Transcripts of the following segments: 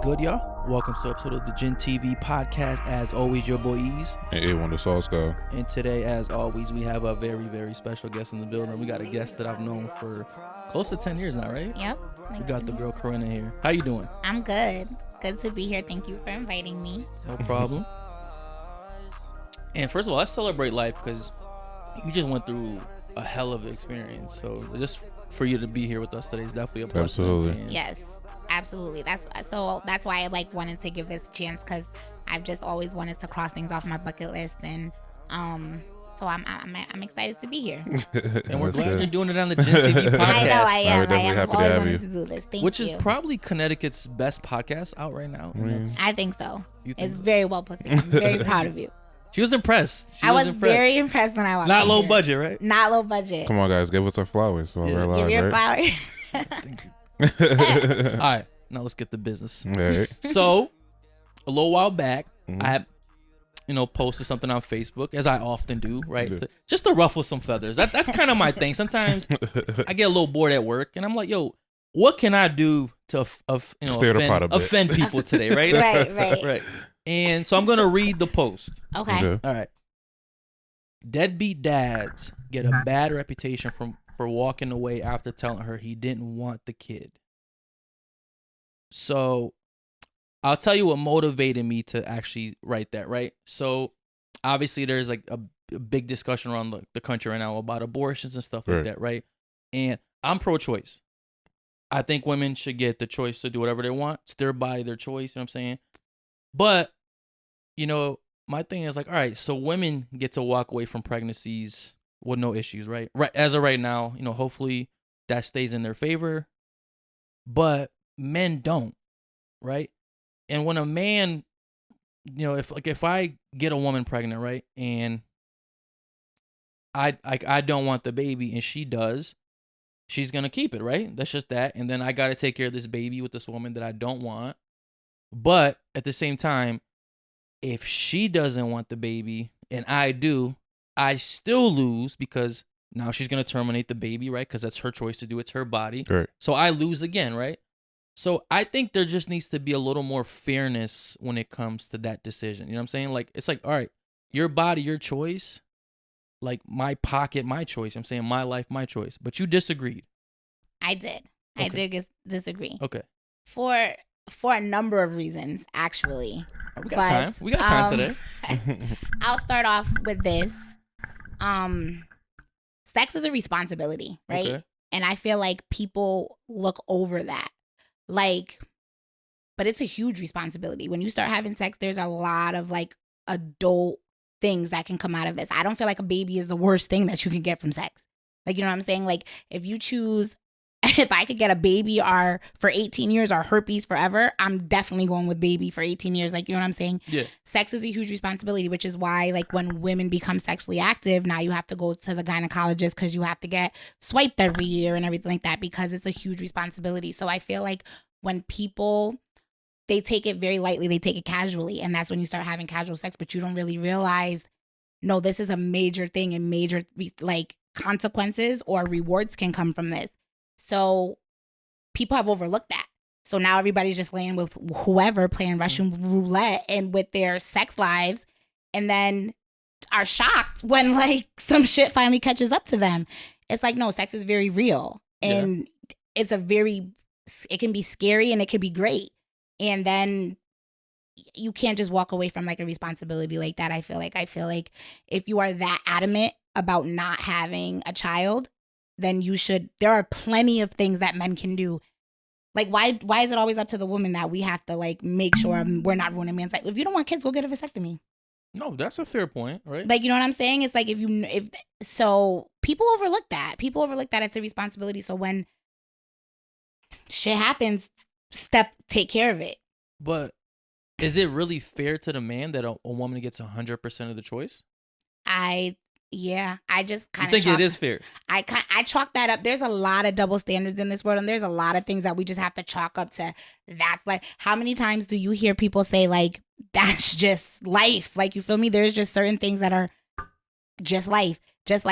good, y'all? Welcome to episode of the Gintv podcast. As always, your boy Eazy. And A1DasauceGod. And today, as always, we have a very, very special guest in the building. We got a guest that I've known for close to 10 years now, right? Yep. We got the girl Corinna here. How you doing? I'm good. Good to be here. Thank you for inviting me. No problem. And first of all, let's celebrate life because you just went through a hell of an experience. So just for you to be here with us today is definitely a blessing. Absolutely. And Yes, absolutely. That's why I wanted to give this a chance, because I've just always wanted to cross things off my bucket list, and so I'm excited to be here. And we're glad you're doing it on the Gintv podcast. I know I am. We're definitely happy I've to always have wanted you. to do this. Thank Which you. is probably Connecticut's best podcast out right now. And that's- I think so. You think It's so? very well put together. I'm very proud of you. She was impressed. I was very impressed when I watched Not it. low budget, right? Not low budget. Come on, guys. Give us our flowers while Yeah. we're Give alive, your right? flowers. All right, now let's get to business. All right. So, a little while back, Mhm. I had, posted something on Facebook, as I often do, right? Yeah. Just to ruffle some feathers. That's kind of my thing. Sometimes I get a little bored at work, and I'm like, yo, what can I do to Stir the pot a bit. offend people today, right? Right. Right. And so I'm going to read the post. Okay. All right. Deadbeat dads get a bad reputation for walking away after telling her he didn't want the kid. So I'll tell you what motivated me to actually write that, right? So obviously there's like a big discussion around the country right now about abortions and stuff like Right. that, right? And I'm pro-choice. I think women should get the choice to do whatever they want. It's their body, their choice, you know what I'm saying? But, my thing is like, all right, so women get to walk away from pregnancies with no issues, right? Right. As of right now, hopefully that stays in their favor. But men don't, right? And when a man, if I get a woman pregnant, right, and I don't want the baby and she does, she's gonna keep it, right? That's just that. And then I gotta take care of this baby with this woman that I don't want. But at the same time, if she doesn't want the baby and I do, I still lose because now she's going to terminate the baby, right? Because that's her choice to do. It's her body. Right. So I lose again, right? So I think there just needs to be a little more fairness when it comes to that decision. You know what I'm saying? Like, it's like, all right, your body, your choice. Like, my pocket, my choice. I'm saying my life, my choice. But you disagreed. I did. I Okay. did disagree. Okay. For a number of reasons, actually. We got time. We got time today. I'll start off with this. Sex is a responsibility, right? Okay. And I feel like people look over that. But it's a huge responsibility. When you start having sex, there's a lot of adult things that can come out of this. I don't feel like a baby is the worst thing that you can get from sex. You know what I'm saying? Like, if you choose, if I could get a baby or for 18 years or herpes forever, I'm definitely going with baby for 18 years. You know what I'm saying? Yeah. Sex is a huge responsibility, which is why when women become sexually active, now you have to go to the gynecologist because you have to get swiped every year and everything like that, because it's a huge responsibility. So I feel like when people, they take it very lightly, they take it casually, and that's when you start having casual sex, but you don't really realize, no, this is a major thing, and major consequences or rewards can come from this. So people have overlooked that. So now everybody's just laying with whoever, playing Russian roulette and with their sex lives, and then are shocked when some shit finally catches up to them. It's like, no, sex is very real, and it can be scary and it can be great. And then you can't just walk away from a responsibility like that. I feel like if you are that adamant about not having a child, then you should. There are plenty of things that men can do. Why is it always up to the woman that we have to make sure we're not ruining man's life? If you don't want kids, go get a vasectomy. No, that's a fair point, right? You know what I'm saying? It's so people overlook that. People overlook that it's a responsibility. So when shit happens, take care of it. But is it really fair to the man that a woman gets 100% of the choice? I just kind You of think it is fair? I chalk that up. There's a lot of double standards in this world, and there's a lot of things that we just have to chalk up to. That's how many times do you hear people say that's just life? You feel me? There's just certain things that are just life. Just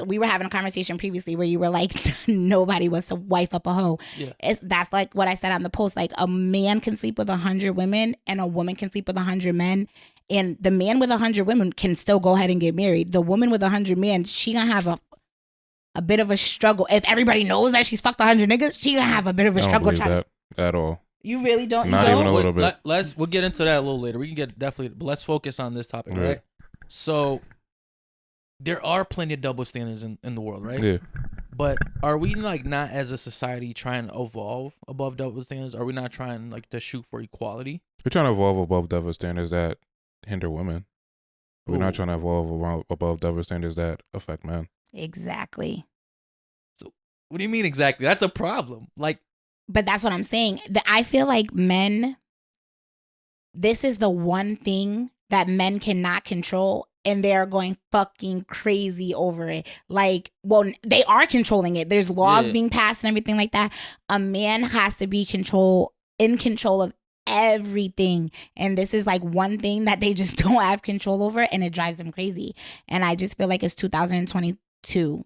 we were having a conversation previously where you were like, nobody wants to wife up a hoe. Yeah. That's like what I said on the post. Like, a man can sleep with 100 women and a woman can sleep with 100 men. And the man with 100 women can still go ahead and get married. The woman with 100 men, she gonna have a bit of a struggle. If everybody knows that she's fucked 100 niggas, she gonna have a bit of a struggle. I don't believe that at all. You really don't? Not even a little bit. We'll get into that a little later. We can get definitely, but let's focus on this topic, right? So there are plenty of double standards in the world, right? Yeah. But are we like not as a society trying to evolve above double standards? Are we not trying like to shoot for equality? We're trying to evolve above double standards that hinder women. We're not trying to evolve above double standards that affect men. Exactly. So what do you mean exactly? That's a problem. Like, but that's what I'm saying. I feel like men, this is the one thing that men cannot control, and they are going fucking crazy over it. Like, well, they are controlling it. There's laws being passed and everything like that. A man has to be in control of everything, and this is like one thing that they just don't have control over, and it drives them crazy. And I just feel like it's 2022.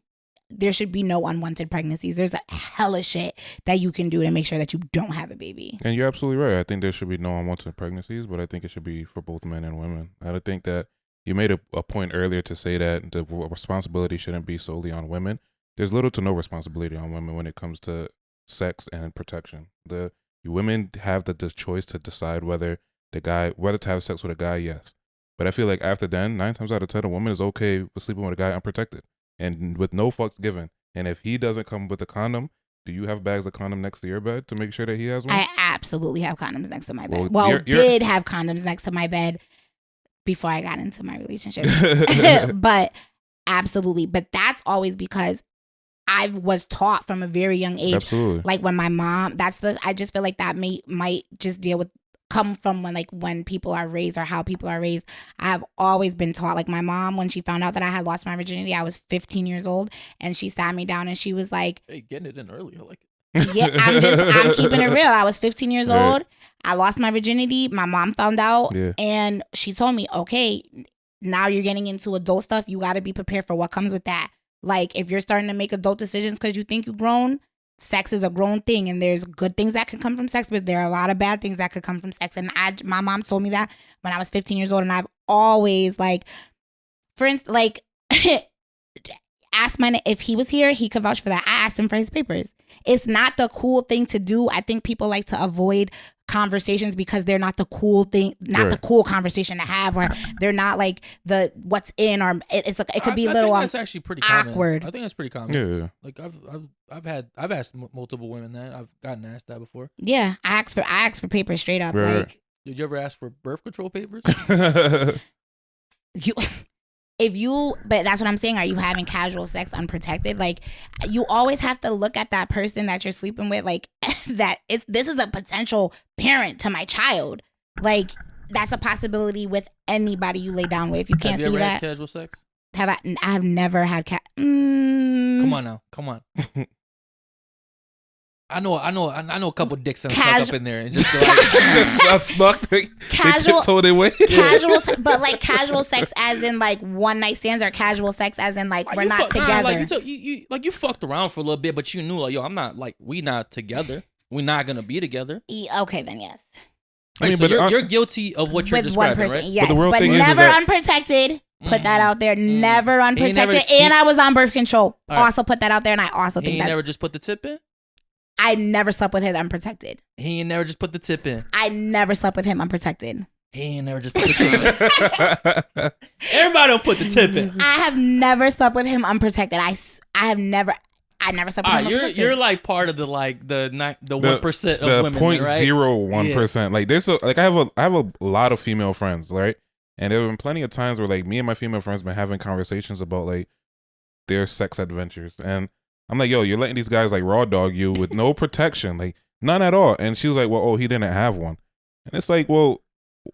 There should be no unwanted pregnancies. There's a hella shit that you can do to make sure that you don't have a baby. And you're absolutely right. I think there should be no unwanted pregnancies, but I think it should be for both men and women. I don't think that you made a point earlier to say that the responsibility shouldn't be solely on women. There's little to no responsibility on women when it comes to sex and protection. The women have the choice to decide whether to have sex with a guy, yes. But I feel like after then, 9 times out of 10, a woman is okay with sleeping with a guy unprotected and with no fucks given. And if he doesn't come with a condom, do you have bags of condom next to your bed to make sure that he has one? I absolutely have condoms next to my bed. Well, did have condoms next to my bed before I got into my relationship. But absolutely. But that's always because I was taught from a very young age. Absolutely. Like when my mom, I just feel like that might just come from when people are raised or how people are raised. I have always been taught, like my mom, when she found out that I had lost my virginity, I was 15 years old, and she sat me down and she was like, "Hey, getting it in early, I like it." Yeah, I'm keeping it real. I was 15 years old. I lost my virginity. My mom found out, and she told me, "Okay, now you're getting into adult stuff. You got to be prepared for what comes with that. Like, if you're starting to make adult decisions because you think you've grown, sex is a grown thing, and there's good things that can come from sex, but there are a lot of bad things that could come from sex." And my mom told me that when I was 15 years old, and I've always asked if he was here, he could vouch for that. I asked him for his papers. It's not the cool thing to do. I think people like to avoid conversations because they're not the cool thing, the cool conversation to have, or they're not like the what's in, or it could be a little that's actually pretty awkward. Common. I think that's pretty common. Yeah. Like I've asked multiple women that. I've gotten asked that before. Yeah, I asked for papers straight up. Right. Like, did you ever ask for birth control papers? But that's what I'm saying. Are you having casual sex unprotected? Like, you always have to look at that person that you're sleeping with, like this is a potential parent to my child. Like, that's a possibility with anybody you lay down with. You can't have you see ever that. Had casual sex? I have never had Come on now, come on. I know a couple dicks that stuck up in there and just go like, snuck. Casual, they way. Casual, but like casual sex as in like one night stands, or casual sex as in like we're not together. You fucked around for a little bit, but you knew, like, yo, I'm not, like, we not together. We're not gonna be together. Okay, then yes. I mean, so you're guilty of what you're describing, right? Yes, but never unprotected. Put that out there. Never unprotected. And I was on birth control. Right. Also put that out there, and I also think that. He never just put the tip in? I never slept with him unprotected. He ain't never just put the tip in. I never slept with him unprotected. He ain't never just put the tip in. Everybody don't put the tip in. I have never slept with him unprotected. I never slept with him unprotected. You're like part of the 1% of women, right? 0.01%. Like I have a lot of female friends, right? And there have been plenty of times where like me and my female friends been having conversations about like their sex adventures, and I'm like, yo, you're letting these guys like raw dog you with no protection, like none at all. And she was like, well, oh, he didn't have one. And it's like, well,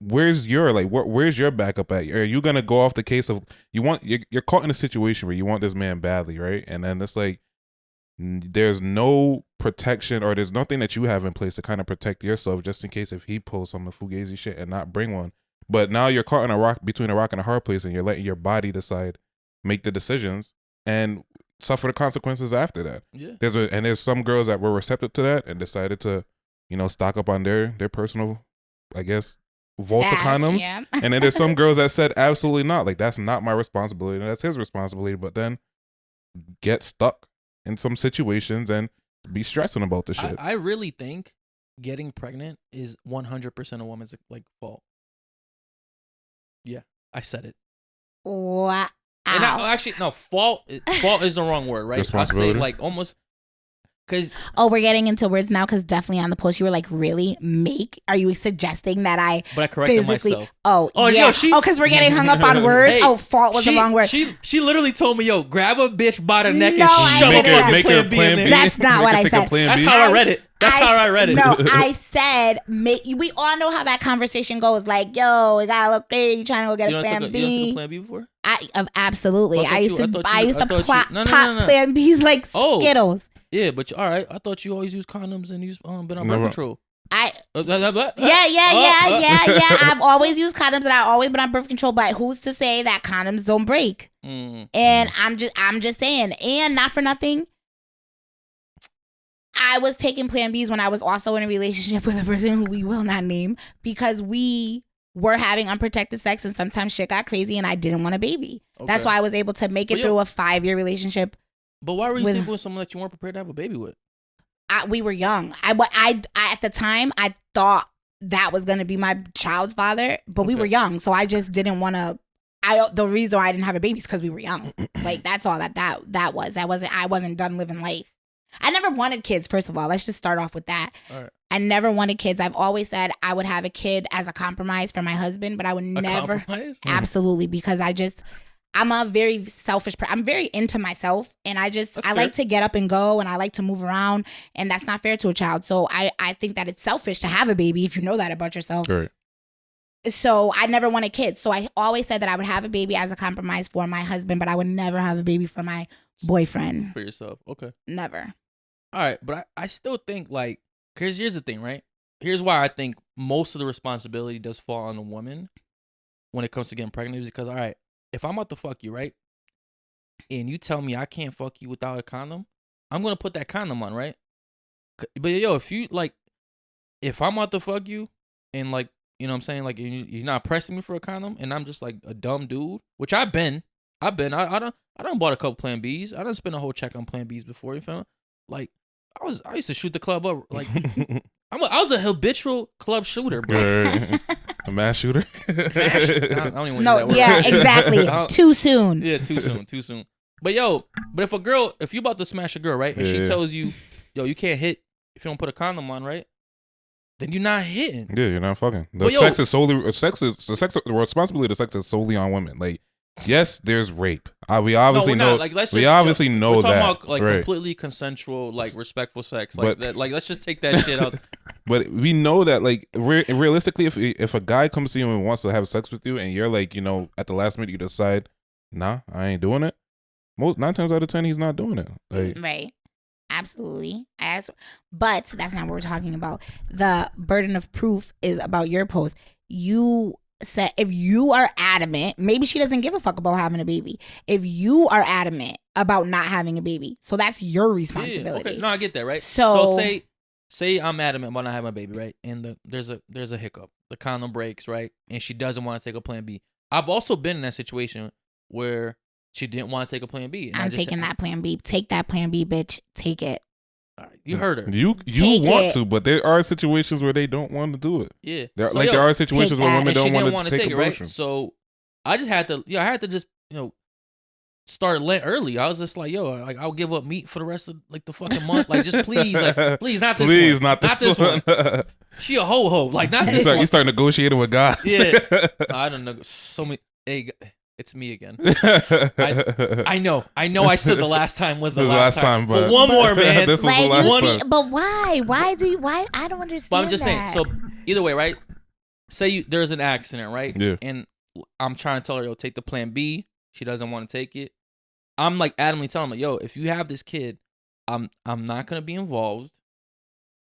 where's your backup at? Are you gonna go off the case of you're caught in a situation where you want this man badly, right? And then it's like there's no protection, or there's nothing that you have in place to kind of protect yourself just in case if he pulls some fugazi shit and not bring one. But now you're caught in between a rock and a hard place, and you're letting your body make the decisions. and suffer the consequences after that. Yeah. There's some girls that were receptive to that and decided to, stock up on their personal, I guess, Volta condoms. Yeah. And then there's some girls that said absolutely not. Like, that's not my responsibility. That's his responsibility. But then get stuck in some situations and be stressing about the shit. I really think getting pregnant is 100% a woman's like fault. Yeah, I said it. Wow. And actually, no, fault is the wrong word, right? I say like almost. We're getting into words now because definitely on the post you were like, really? Are you suggesting that I But I corrected myself. Oh, yeah. Yo, because we're getting hung up on words? Hey, fault was the wrong word. She literally told me, yo, grab a bitch by the neck No, and shove I a make her plan B plan in B. there. That's not what I said. That's how I read it. That's how I read it. No, I said, we all know how that conversation goes. Like, yo, it gotta look great. You trying to go get a plan B? You took a plan B before? Absolutely. I used to pop No. plan Bs like Skittles. Yeah, but all right. I thought you always use condoms and you been on birth control. Yeah. I've always used condoms and I've always been on birth control. But who's to say that condoms don't break? And I'm just saying. And not for nothing, I was taking Plan Bs when I was also in a relationship with a person who we will not name because we were having unprotected sex and sometimes shit got crazy and I didn't want a baby. Okay. That's why I was able to make it through a 5-year relationship. But why were you sleeping with someone that you weren't prepared to have a baby with? We were young. I at the time I thought that was gonna be my child's father, but we were young, so I just didn't want to. The reason why I didn't have a baby is because we were young. Like that's all that was. I wasn't done living life. I never wanted kids. First of all, let's just start off with that. All right. I never wanted kids. I've always said I would have a kid as a compromise for my husband, but I would never. Compromise? Absolutely, because I'm a very selfish person. I'm very into myself, and I like to get up and go, and I like to move around, and that's not fair to a child. So I think that it's selfish to have a baby if you know that about yourself. Right. So I never wanted kids. So I always said that I would have a baby as a compromise for my husband, but I would never have a baby for my boyfriend. For yourself. Okay. Never. All right. But I still think like, because here's the thing, right? Here's why I think most of the responsibility does fall on the woman when it comes to getting pregnant is because, all right, if I'm about to fuck you, right? And you tell me I can't fuck you without a condom, I'm going to put that condom on, right? But yo, if I'm about to fuck you and like, you know what I'm saying? Like you're not pressing me for a condom and I'm just like a dumb dude, which I don't bought a couple Plan Bs. I done spent a whole check on Plan Bs before, you feel me? Like I used to shoot the club up. Like I was a habitual club shooter, bro. A mass shooter? I don't even want to use that word. Yeah, exactly. Too soon. Yeah, too soon. But if you about to smash a girl, right? And she tells you, yo, you can't hit if you don't put a condom on, right? Then you're not hitting. Yeah, you're not fucking. The responsibility of sex is solely on women. Like, yes, there's rape. We obviously know. Like, know we're talking that. About like right. completely consensual, like respectful sex. Like that. Like let's just take that shit out. But we know that, like, realistically, if a guy comes to you and wants to have sex with you, and you're like, at the last minute you decide, nah, I ain't doing it. 9 times out of 10, he's not doing it. Like, right. Absolutely. But that's not what we're talking about. The burden of proof is about your post. You said if you are adamant, maybe she doesn't give a fuck about having a baby. If you are adamant about not having a baby, so that's your responsibility. Okay. No, I get that, right? So say I'm adamant about not having a baby, right? And there's a hiccup. The condom breaks, right? And she doesn't want to take a Plan B. I've also been in that situation where she didn't want to take a Plan B. And I'm taking that Plan B. Take that Plan B, bitch. Take it. All right, you heard her. You want to, but there are situations where they don't want to do it. Yeah. There are situations where women don't want to take it, abortion. Right? So I just had to just start early. I was just like, yo, like I'll give up meat for the rest of like the fucking month. Like just please not this one. Please not this one. She a ho. Like not this one. You start negotiating with God. Yeah. I don't know. So many. Hey, it's me again. I know. I said the last time was the last time. But one more, man. This was the last time. But why? Why? I don't understand. But I'm just saying. So either way, right? Say there's an accident, right? Yeah. And I'm trying to tell her, yo, take the Plan B. She doesn't want to take it. I'm like adamantly telling her, yo, if you have this kid, I'm not gonna be involved.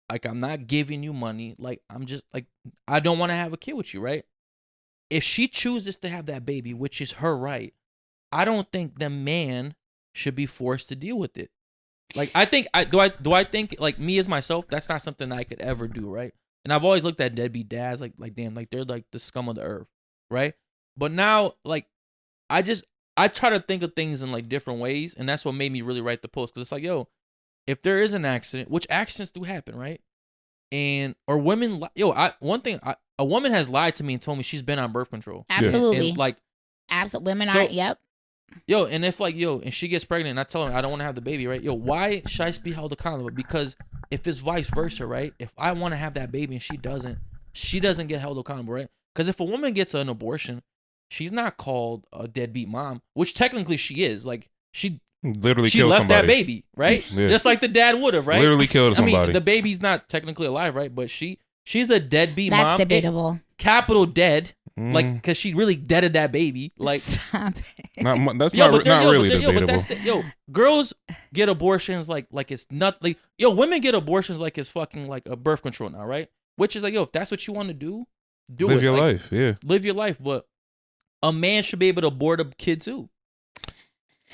Like I'm not giving you money. Like I'm just like I don't want to have a kid with you, right? If she chooses to have that baby, which is her right, I don't think the man should be forced to deal with it. Like I think I think like me as myself, that's not something I could ever do, right? And I've always looked at deadbeat dads like damn, like they're like the scum of the earth, right? But now like I try to think of things in like different ways, and that's what made me really write the post, because it's like, yo, if there is an accident, which accidents do happen, right? And or women, a woman has lied to me and told me she's been on birth control. Absolutely. And, like, women are. Yep. Yo, and if like and she gets pregnant and I tell her I don't want to have the baby, right? Yo, why should I be held accountable? Because if it's vice versa, right? If I want to have that baby and she doesn't get held accountable, right? Because if a woman gets an abortion, she's not called a deadbeat mom, which technically she is. Like she literally she killed left somebody. that baby, right? Yeah. Just like the dad would have, right? Literally killed somebody. I mean, the baby's not technically alive, right? But she's a deadbeat mom. That's debatable. Capital dead. Like, because she really deaded that baby. Like, Stop it. That's not really debatable. But girls get abortions like it's not like, women get abortions like it's fucking like a birth control now, right? Which is like, if that's what you want to do it. Live your life, yeah. Live your life, but a man should be able to abort a kid too.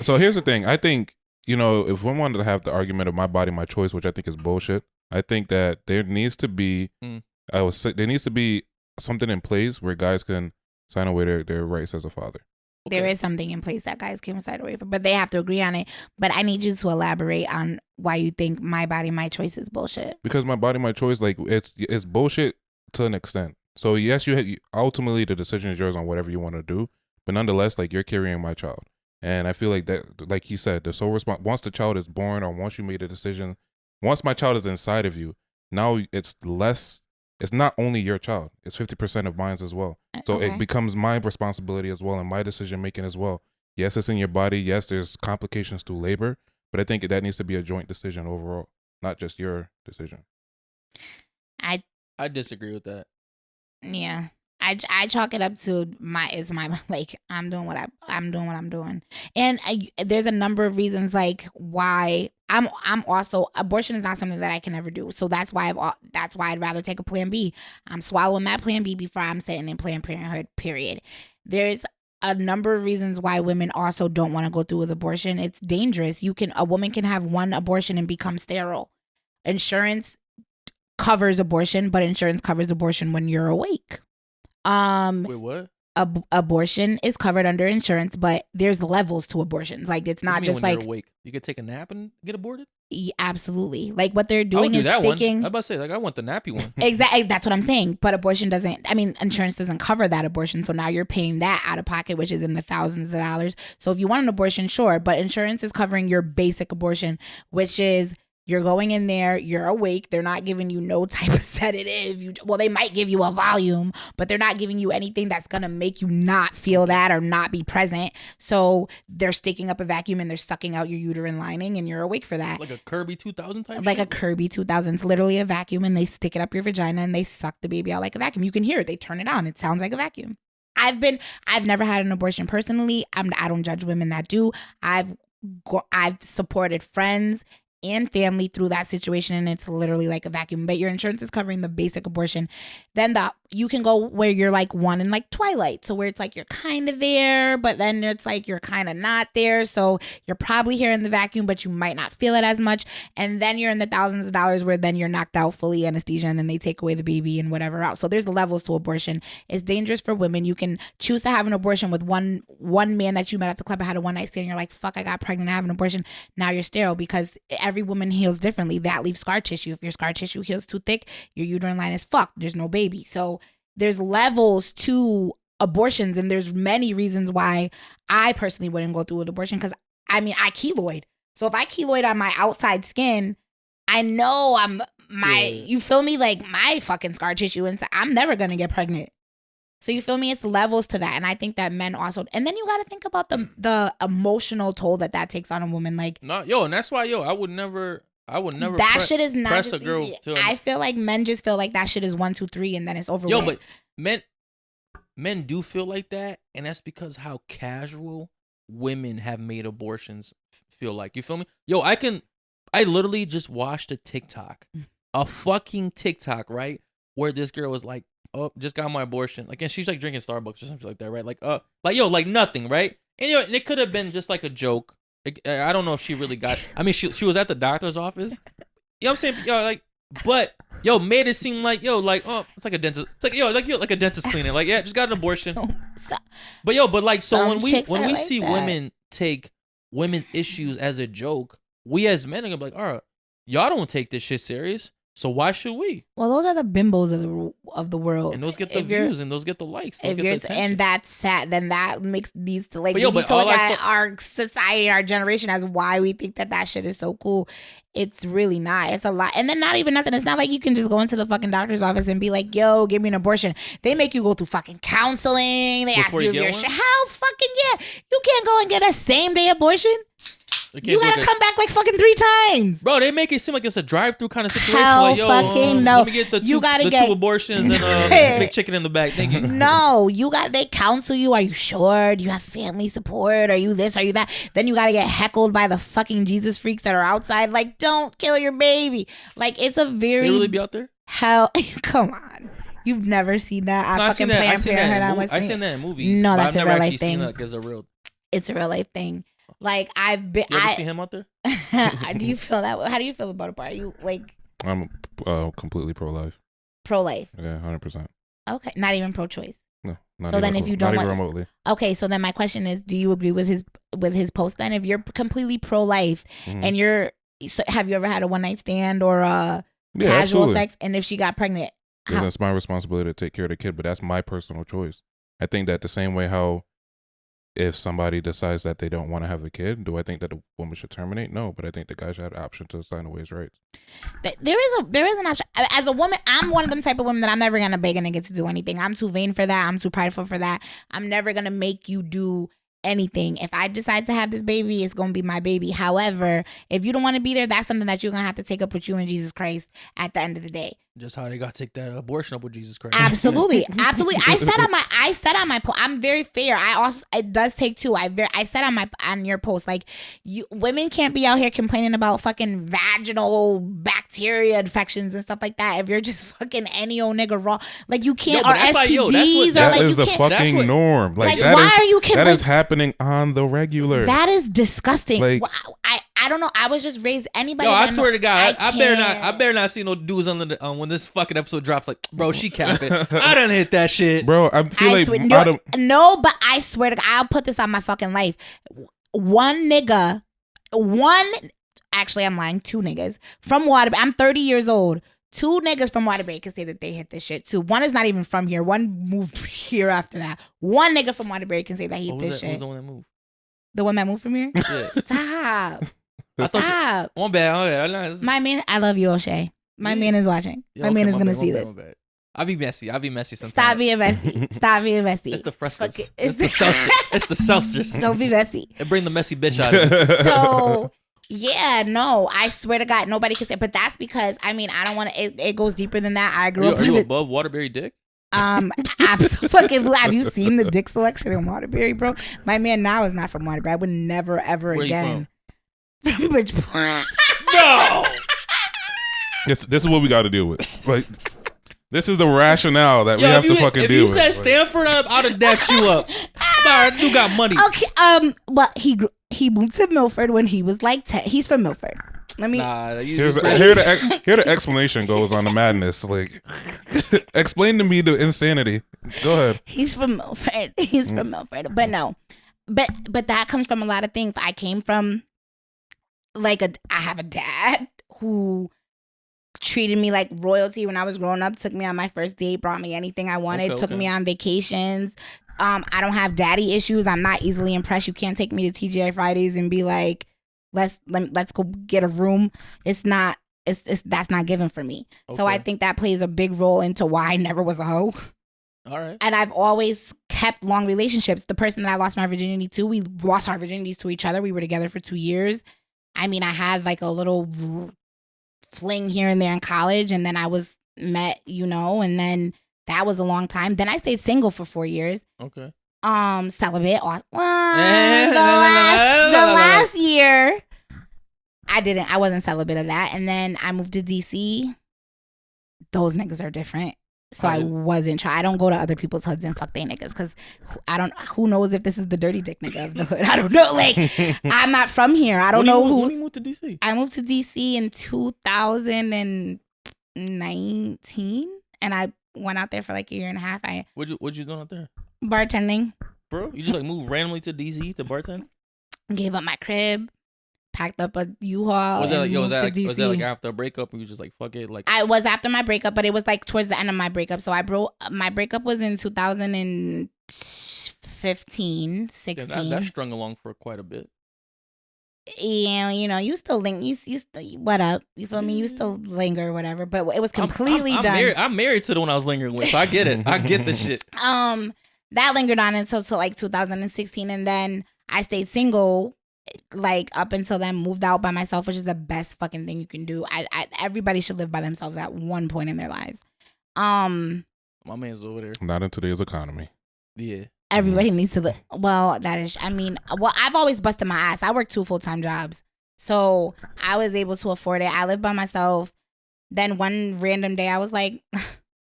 So here's the thing. I think, if we wanted to have the argument of my body, my choice, which I think is bullshit, I think that there needs to be, there needs to be something in place where guys can sign away their rights as a father. Okay. There is something in place that guys can sign away from, but they have to agree on it. But I need you to elaborate on why you think my body, my choice is bullshit. Because my body, my choice, like it's bullshit to an extent. So yes, ultimately the decision is yours on whatever you want to do, but nonetheless, like you're carrying my child, and I feel like that, like he said, the sole once the child is born or once you made a decision, once my child is inside of you, now it's less. It's not only your child. It's 50% of mine as well. So It becomes my responsibility as well and my decision making as well. Yes, it's in your body. Yes, there's complications to labor, but I think that needs to be a joint decision overall, not just your decision. I disagree with that. Yeah. I chalk it up to I'm doing what I'm doing. And there's a number of reasons like why I'm also, abortion is not something that I can ever do. So that's why I'd rather take a plan B. I'm swallowing that plan B before I'm sitting in Planned Parenthood, period. There's a number of reasons why women also don't want to go through with abortion. It's dangerous. A woman can have one abortion and become sterile. Insurance covers abortion, but insurance covers abortion when you're awake. Wait, what? Abortion is covered under insurance, but there's levels to abortions. Like it's not just like awake. You could take a nap and get aborted. Absolutely. Like what they're doing is sticking. I'm about to say, like, I want the nappy one. Exactly. That's what I'm saying. But insurance doesn't cover that abortion. So now you're paying that out of pocket, which is in the thousands of dollars. So if you want an abortion, sure. But insurance is covering your basic abortion, which is you're going in there, you're awake. They're not giving you no type of sedative. They might give you a volume, but they're not giving you anything that's going to make you not feel that or not be present. So they're sticking up a vacuum and they're sucking out your uterine lining and you're awake for that. Like a Kirby 2000 type Like shit? a Kirby 2000. It's literally a vacuum and they stick it up your vagina and they suck the baby out like a vacuum. You can hear it. They turn it on. It sounds like a vacuum. I've never had an abortion personally. I don't judge women that do. I've supported friends and family through that situation, and it's literally like a vacuum. But your insurance is covering the basic abortion. Then you can go where you're like one in like Twilight, so where it's like you're kind of there, but then it's like you're kind of not there. So you're probably hearing the vacuum, but you might not feel it as much. And then you're in the thousands of dollars where then you're knocked out, fully anesthesia, and then they take away the baby and whatever else. So there's levels to abortion. It's dangerous for women. You can choose to have an abortion with one man that you met at the club, had a one night stand. And you're like, fuck, I got pregnant, I have an abortion. Now you're sterile because every woman heals differently. That leaves scar tissue. If your scar tissue heals too thick, your uterine line is fucked. There's no baby. So there's levels to abortions, and there's many reasons why I personally wouldn't go through with abortion, because I keloid. So if I keloid on my outside skin, I know you feel me, like my fucking scar tissue, and so I'm never gonna get pregnant. So you feel me? It's levels to that. And I think that men also, and then you got to think about the emotional toll that takes on a woman. Like, and that's why, I would never that shit is not press just a girl easy. to I feel like men just feel like that shit is 1, 2, 3 and then it's over with. But men do feel like that, and that's because how casual women have made abortions feel like. You feel me? I literally just watched a fucking TikTok, right? Where this girl was like, oh, just got my abortion. Like, and she's like drinking Starbucks or something like that, right? Like nothing, right? And, and it could have been just like a joke, I don't know if she really got. I mean, she was at the doctor's office. You know what I'm saying? Yo, like, but made it seem like it's like a dentist. It's like a dentist cleaning. Like, yeah, just got an abortion. But like, so when we see women take women's issues as a joke, we as men are gonna be like, all right, y'all don't take this shit serious. So why should we? Well, those are the bimbos of the world, and those get the views, and those get the likes. And that's sad. Then that makes these like we but need to look at our society, our generation, as why we think that shit is so cool. It's really not. It's a lot, and then not even nothing. It's not like you can just go into the fucking doctor's office and be like, "Yo, give me an abortion." They make you go through fucking counseling. They ask you if you're sure. How fucking yeah? You can't go and get a same day abortion. You gotta come back like fucking 3 times. Bro, they make it seem like it's a drive-through kind of situation. Hell like, yo, fucking no. Let me get the 2 abortions and big chicken in the back. Thank you. No, they counsel you. Are you sure? Do you have family support? Are you this? Are you that? Then you gotta get heckled by the fucking Jesus freaks that are outside. Like, don't kill your baby. Like, it's a very... They really be out there? Hell, come on. You've never seen that? I've seen that in movies. No, that's a real life thing. It's a real life thing. Like, I've been. You ever see him out there? Do you feel that way? How do you feel about it? Are you like? I'm completely pro-life. Pro-life. Yeah, 100%. Okay, not even pro-choice. No. So then, if you don't not want, even remotely. Okay, so then my question is, do you agree with his post? Then, if you're completely pro-life and have you ever had a one-night stand or casual absolutely. sex? And if she got pregnant, then it's my responsibility to take care of the kid. But that's my personal choice. I think that the same way how. If somebody decides that they don't want to have a kid, do I think that the woman should terminate? No, but I think the guy should have the option to sign away his rights. There is an option. As a woman, I'm one of them type of women that I'm never gonna beg a nigga to do anything. I'm too vain for that. I'm too prideful for that. I'm never gonna make you do anything. If I decide to have this baby, it's gonna be my baby. However, if you don't want to be there, that's something that you're gonna have to take up with you and Jesus Christ at the end of the day. Just how they got to take that abortion up with Jesus Christ. Absolutely. I said on my post, I'm very fair. It does take 2. I said on your post, like, women can't be out here complaining about fucking vaginal bacteria infections and stuff like that. If you're just fucking any old nigga raw, like, you can't, or STDs, that is the fucking norm. Like why are you? That is happening on the regular. That is disgusting. Like, I don't know. I was just raised anybody. Yo, I swear to God, I better not see no dudes on the when this fucking episode drops. Like, bro, she capping. I done hit that shit, bro. I feel like no, but I swear to God, I'll put this on my fucking life. Actually, I'm lying. 2 niggas from Waterbury. I'm 30 years old. 2 niggas from Waterbury can say that they hit this shit too. One is not even from here. One moved here after that. 1 nigga from Waterbury can say that he hit this shit. Who's the one that moved? The one that moved from here? Yeah. Stop. Stop. One bad. My man, I love you, O'Shea. My man is watching. My man is gonna see this. I'll be messy sometimes. Stop being messy. It's the frescos. It's the seltzers. Don't be messy. And bring the messy bitch out of it. So, yeah, no, I swear to God, nobody can say. But that's because, I mean, I don't want to. It goes deeper than that. I grew up. Are you above Waterbury dick? Absolutely. Have you seen the dick selection in Waterbury, bro? My man now is not from Waterbury. I would never ever again. From Bridgeport. No. This is what we got to deal with. Like, this is the rationale that we have to fucking deal with. If you said Stanford, I'd have dapped you up. Nah, you got money. Okay. Well, he moved to Milford when he was like 10. He's from Milford. Let me. Here the explanation goes on the madness. Like, explain to me the insanity. Go ahead. He's from Milford. From Milford. But no, but that comes from a lot of things. I came from I have a dad who treated me like royalty when I was growing up. Took me on my first date. Brought me anything I wanted. Took me on vacations. I don't have daddy issues. I'm not easily impressed. You can't take me to TGI Fridays and be like, let's go get a room. That's not given for me. Okay. So I think that plays a big role into why I never was a hoe. All right. And I've always kept long relationships. The person that I lost my virginity to, we lost our virginities to each other. We were together for 2 years. I mean, I had like a little fling here and there in college, and then I was met, and then that was a long time. Then I stayed single for 4 years. Okay. Celibate. The last year, I wasn't celibate of that. And then I moved to DC. Those niggas are different. So I wasn't trying. I don't go to other people's hoods and fuck they niggas because who knows if this is the dirty dick nigga of the hood. I don't know. Like, I'm not from here. I don't know who. When you moved to DC? I moved to DC in 2019 and I went out there for like a year and a half. What you doing out there? Bartending. Bro, you just like moved randomly to DC to bartend? Gave up my crib. Packed up a U-Haul. Was that like, was that like after a breakup and you just like fuck it? Like I was after my breakup, but it was like towards the end of my breakup. So my breakup was in 2015, 16. Yeah, that strung along for quite a bit. Yeah, you know, you still what up? You feel me? You still linger or whatever, but it was completely done. I'm married to the one I was lingering with, so I get it. I get the shit. That lingered on until like 2016, and then I stayed single. Like up until then, moved out by myself, which is the best fucking thing you can do. Everybody should live by themselves at one point in their lives. My man's over there. Not in today's economy. Yeah. Everybody needs to live. Well, I've always busted my ass. I worked 2 full-time jobs, so I was able to afford it. I lived by myself. Then one random day, I was like,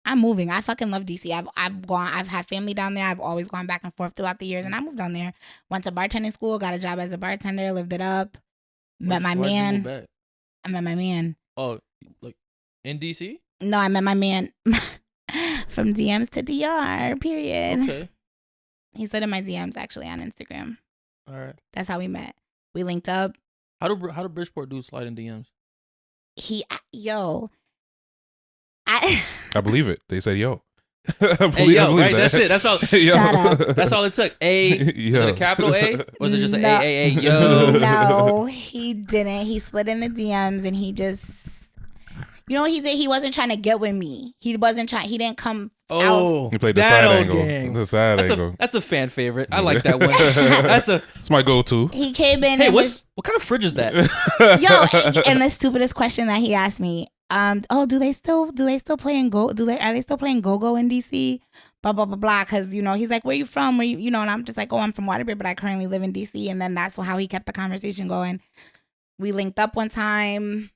I'm moving. I fucking love DC. I've had family down there. I've always gone back and forth throughout the years, and I moved down there. Went to bartending school, got a job as a bartender, lived it up. Met my man. I met my man. Oh, like in DC? No, I met my man from DMs to DR. Period. Okay. He slid in my DMs actually on Instagram. All right. That's how we met. We linked up. How do Bridgeport dudes slide in DMs? I believe it. They said yo. Right? That's it. That's all. Shut up. That's all it took. A. Was it a capital A? Or was it just an A? Yo. No, he didn't. He slid in the DMs and he just, you know what he did? He wasn't trying to get with me. He didn't come. Oh, he played the side angle. The side angle. That's a fan favorite. I like that one. That's my go-to. He came in. Hey, what kind of fridge is that? And the stupidest question that he asked me. Do they still play in are they still playing go-go in DC? Blah blah blah blah. Because you know he's like, where you from? Where you know? And I'm just like, oh, I'm from Waterbury, but I currently live in DC. And then that's how he kept the conversation going. We linked up one time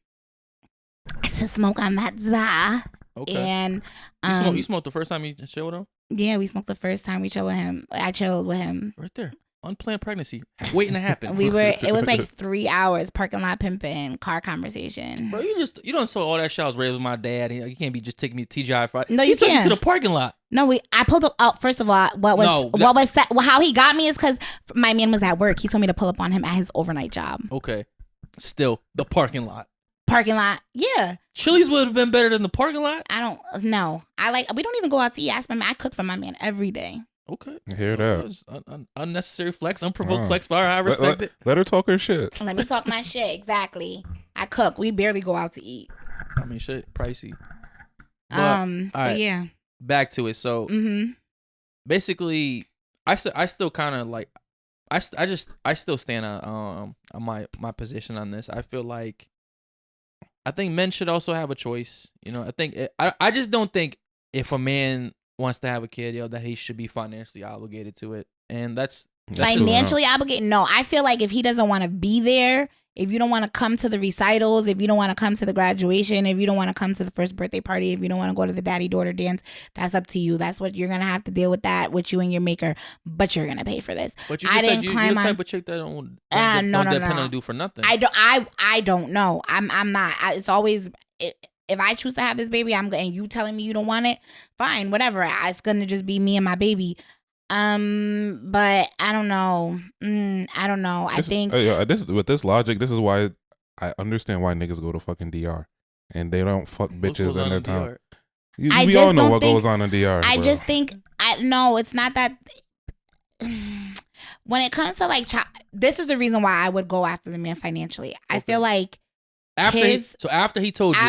to smoke on that za. Okay. And you smoked the first time you chilled with him? Yeah, we smoked the first time we chilled with him. I chilled with him. Right there. Unplanned pregnancy waiting to happen. It was like 3 hours, parking lot pimping, car conversation. Bro, you don't saw all that shit. I was raised with my dad. You can't be just taking me to TGI Friday. No, you took can't. me to the parking lot. No, I pulled up. Oh, first of all, how he got me is because my man was at work. He told me to pull up on him at his overnight job. Okay, still the parking lot. Parking lot, yeah. Chili's would have been better than the parking lot. I don't know. We don't even go out to eat. I cook for my man every day. Okay. I hear that. Unnecessary flex, unprovoked flex. But I respect it. Let her talk her shit. Let me talk my shit. Exactly. I cook. We barely go out to eat. I mean, shit, pricey. But, yeah. Back to it. So, basically, I still kind of like, I still stand on my position on this. I feel like, I think men should also have a choice. You know, I just don't think if a man wants to have a kid, that he should be financially obligated to it. And that's financially obligated. No, I feel like if he doesn't want to be there, if you don't want to come to the recitals, if you don't want to come to the graduation, if you don't want to come to the first birthday party, if you don't want to go to the daddy-daughter dance, that's up to you. That's what you're going to have to deal with that with you and your maker, but you're going to pay for this. But you just said you're the type of chick that don't depend on you do for nothing. I don't know. I'm not. It's always... If I choose to have this baby, and you telling me you don't want it, fine, whatever. It's gonna just be me and my baby. But I don't know. I don't know. I think with this logic, this is why I understand why niggas go to fucking DR and they don't fuck bitches in their time. We all know what goes on in DR. I just think no, it's not that. When it comes to like, this is the reason why I would go after the man financially. I feel like. After he told me,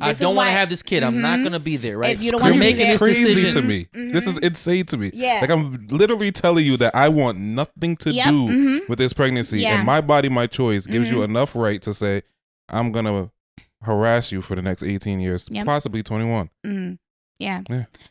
I don't want to have this kid. I'm not gonna be there, right? If you don't want to be there, this crazy to me. This is insane to me. Yeah, like I'm literally telling you that I want nothing to do with this pregnancy, and my body, my choice gives you enough right to say I'm gonna harass you for the next 18 years, possibly 21. Yeah.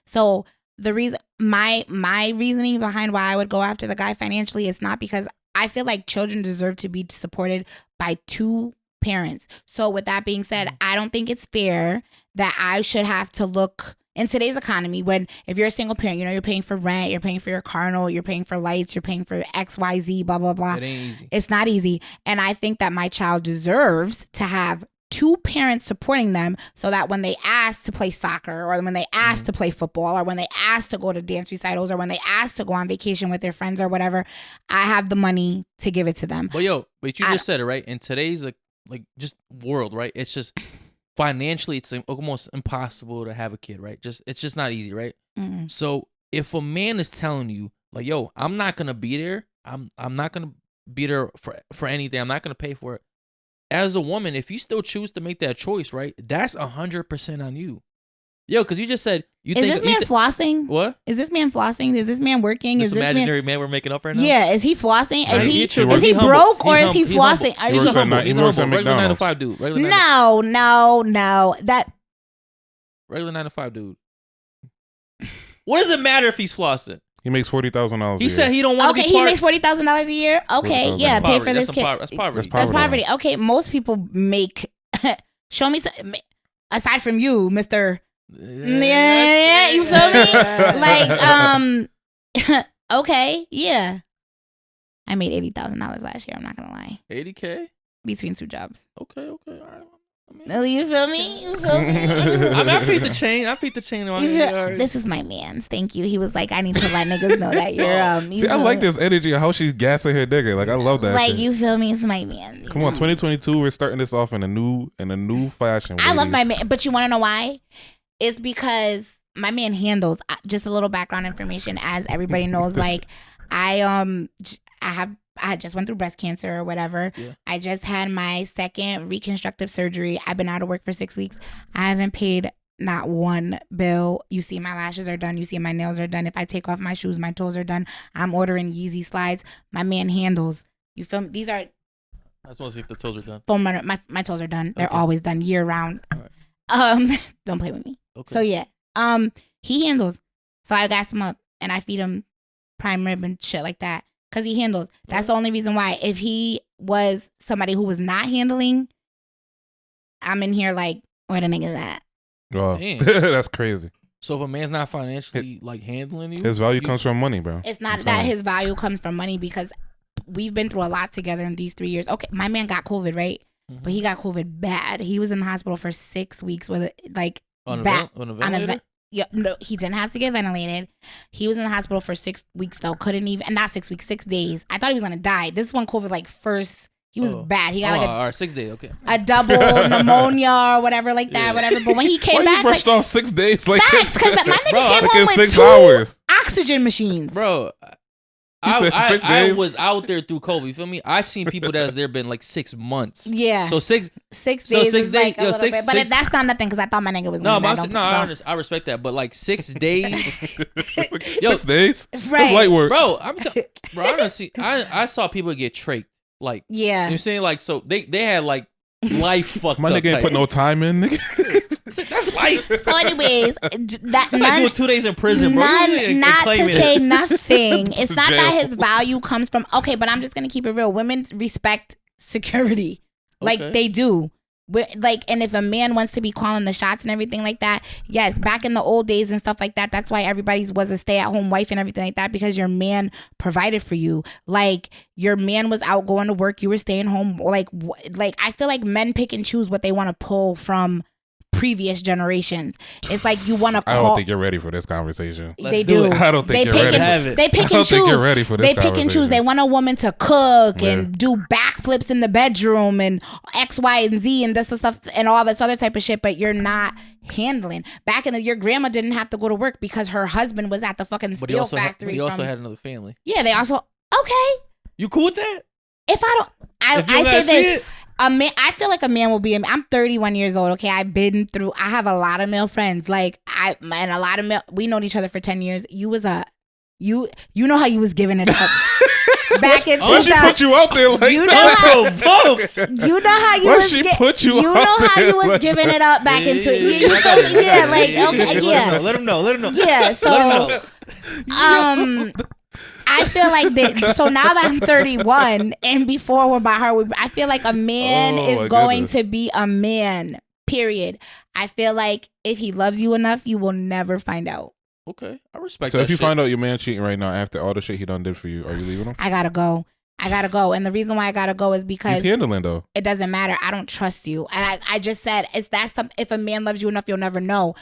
So the reason, my reasoning behind why I would go after the guy financially is not because I feel like children deserve to be supported by two parents. So with that being said, I don't think it's fair that I should have to look in today's economy, when if you're a single parent, you're paying for rent, you're paying for your car note, you're paying for lights, you're paying for XYZ, blah, blah, blah. It ain't easy. It's not easy. And I think that my child deserves to have two parents supporting them so that when they ask to play soccer or when they ask to play football or when they ask to go to dance recitals or when they ask to go on vacation with their friends or whatever, I have the money to give it to them. But you just said it, right? In today's like just world, right? It's just financially, it's almost impossible to have a kid, right? It's just not easy, right? Mm-mm. So if a man is telling you like, yo, I'm not gonna be there, I'm not gonna be there for anything, I'm not gonna pay for it. As a woman, if you still choose to make that choice, right, that's 100% on you. Yo, because you just said you Is think this man flossing? What? Is this man flossing? Is this man working? This is this imaginary man we're making up right now? Yeah, is he flossing? Nah, Is he broke or is he flossing? Are He's you humble. He's He works humble. at Regular 9 to McDonald's. 5 dude. No. That Regular 9 to 5 dude. What does it matter if he's flossing? He makes $40,000. He said he don't want to okay. be He part. makes $40,000 a year. Okay, $40,000. yeah, pay for Poverty. this kid. That's poverty. That's poverty. Okay, most people make. Show me some. Aside from you, Mister. Yeah, you feel me? Like, okay, yeah. I made $80,000 last year. I'm not gonna lie. $80K. Between two jobs. Okay, all right. You feel me? I mean, I beat the chain. On it. This is my man's. Thank you. He was like, I need to let niggas know that you're See, I like this energy of how she's gassing her nigga. Like I love that. Like shit. you feel me? It's my man. Come on, 2022. We're starting this off in a new fashion. I love ladies. my man, but you want to know why? It's because my man handles. Just a little background information, as everybody knows. Like I just went through breast cancer or whatever. Yeah. I just had my second reconstructive surgery. I've been out of work for 6 weeks. I haven't paid not one bill. You see my lashes are done. You see my nails are done. If I take off my shoes, my toes are done. I'm ordering Eazy slides. My man handles. You feel me? These are. I just want to see if the toes are done. My toes are done. They're Okay. always done year round. All right. Don't play with me. Okay. So yeah. He handles. So I gas him up and I feed him prime rib and shit like that. Cause he handles. That's the only reason why. If he was somebody who was not handling, I'm in here like, where the niggas at? Wow. Damn. That's crazy. So if a man's not financially like handling you, His value comes from money, bro. It's not I'm that telling you. his value comes from money because we've been through a lot together in these 3 years. Okay, my man got COVID, right? Mhm. But he got COVID bad. He was in the hospital for 6 weeks with like on a back on a on a ventilator. yeah, no, he didn't have to get ventilated. He was in the hospital for 6 weeks though. Couldn't even, not 6 weeks, 6 days. I thought he was gonna die. This is when COVID like first. He was bad. He got like all right, 6 days. Okay. a double pneumonia or whatever like that, Yeah. whatever. But when he came Why back, you brushed like off 6 days? Like facts, because my nigga Bro, came like home in with 6 two hours. oxygen machines. Bro, You said 6 I days? was out there through COVID. You feel me? I've seen people that's there been like 6 months. Yeah. So 6 6 so days. 6 is like days- yo, a little six- bit, but six- that's not nothing because I thought my nigga was No, gonna but die. I respect that. But like 6 days, Yo, 6 days? Right. That's light work. bro. Honestly, I saw people get traked. Like, you know Yeah. what I'm saying? Like, so they had like life fucked My up. nigga ain't type. put no time in, nigga. That's life. So, anyways, That's like doing 2 days in prison, bro. Not to claiming say it. nothing. It's not that Jail. his value comes from. Okay, but I'm just gonna keep it real. Women respect security, like Okay. they do. Like, and if a man wants to be calling the shots and everything like that, yes, back in the old days and stuff like that, that's why everybody was a stay-at-home wife and everything like that, because your man provided for you. Like, your man was out going to work, you were staying home. Like I feel like men pick and choose what they want to pull from previous generations. It's like you want to I call. don't think you're ready for this conversation. They Let's do do. it. I don't think They you're pick ready. and- Have it. They pick I and don't think choose. you're ready for this They pick and choose. They conversation. want a woman to cook Yeah. and do backflips in the bedroom and X, Y, and Z and this stuff and all this other type of shit, but you're not handling. Back in your grandma didn't have to go to work because her husband was at the fucking But he steel also factory. he also from- had another family. yeah, they also okay. You cool with that? If I don't, If you I gotta say see this. it? A man, I feel like a man will be. I'm 31 years old. Okay, I've been through. I have a lot of male friends. Like and a lot of male. We known each other for 10 years. You know how you was giving it up back in Why she 2000. put you out there like You know that? Unprovoked. You know how you Why was she put you know out how there you was like giving it up back into I you got feel it. me? Yeah, like okay, yeah. Let him know. Yeah, so Let him know. I feel like that. So now that I'm 31, and before we're by her, I feel like a man Oh, is my going goodness. to be a man Period. I feel like if he loves you enough, you will never find out. Okay, I respect So that if you shit. find out your man cheating right now after all the shit he done did for you, are you leaving him? I gotta go. And the reason why I gotta go is because He's handling though. it doesn't matter. I don't trust you. I just said, if a man loves you enough, you'll never know.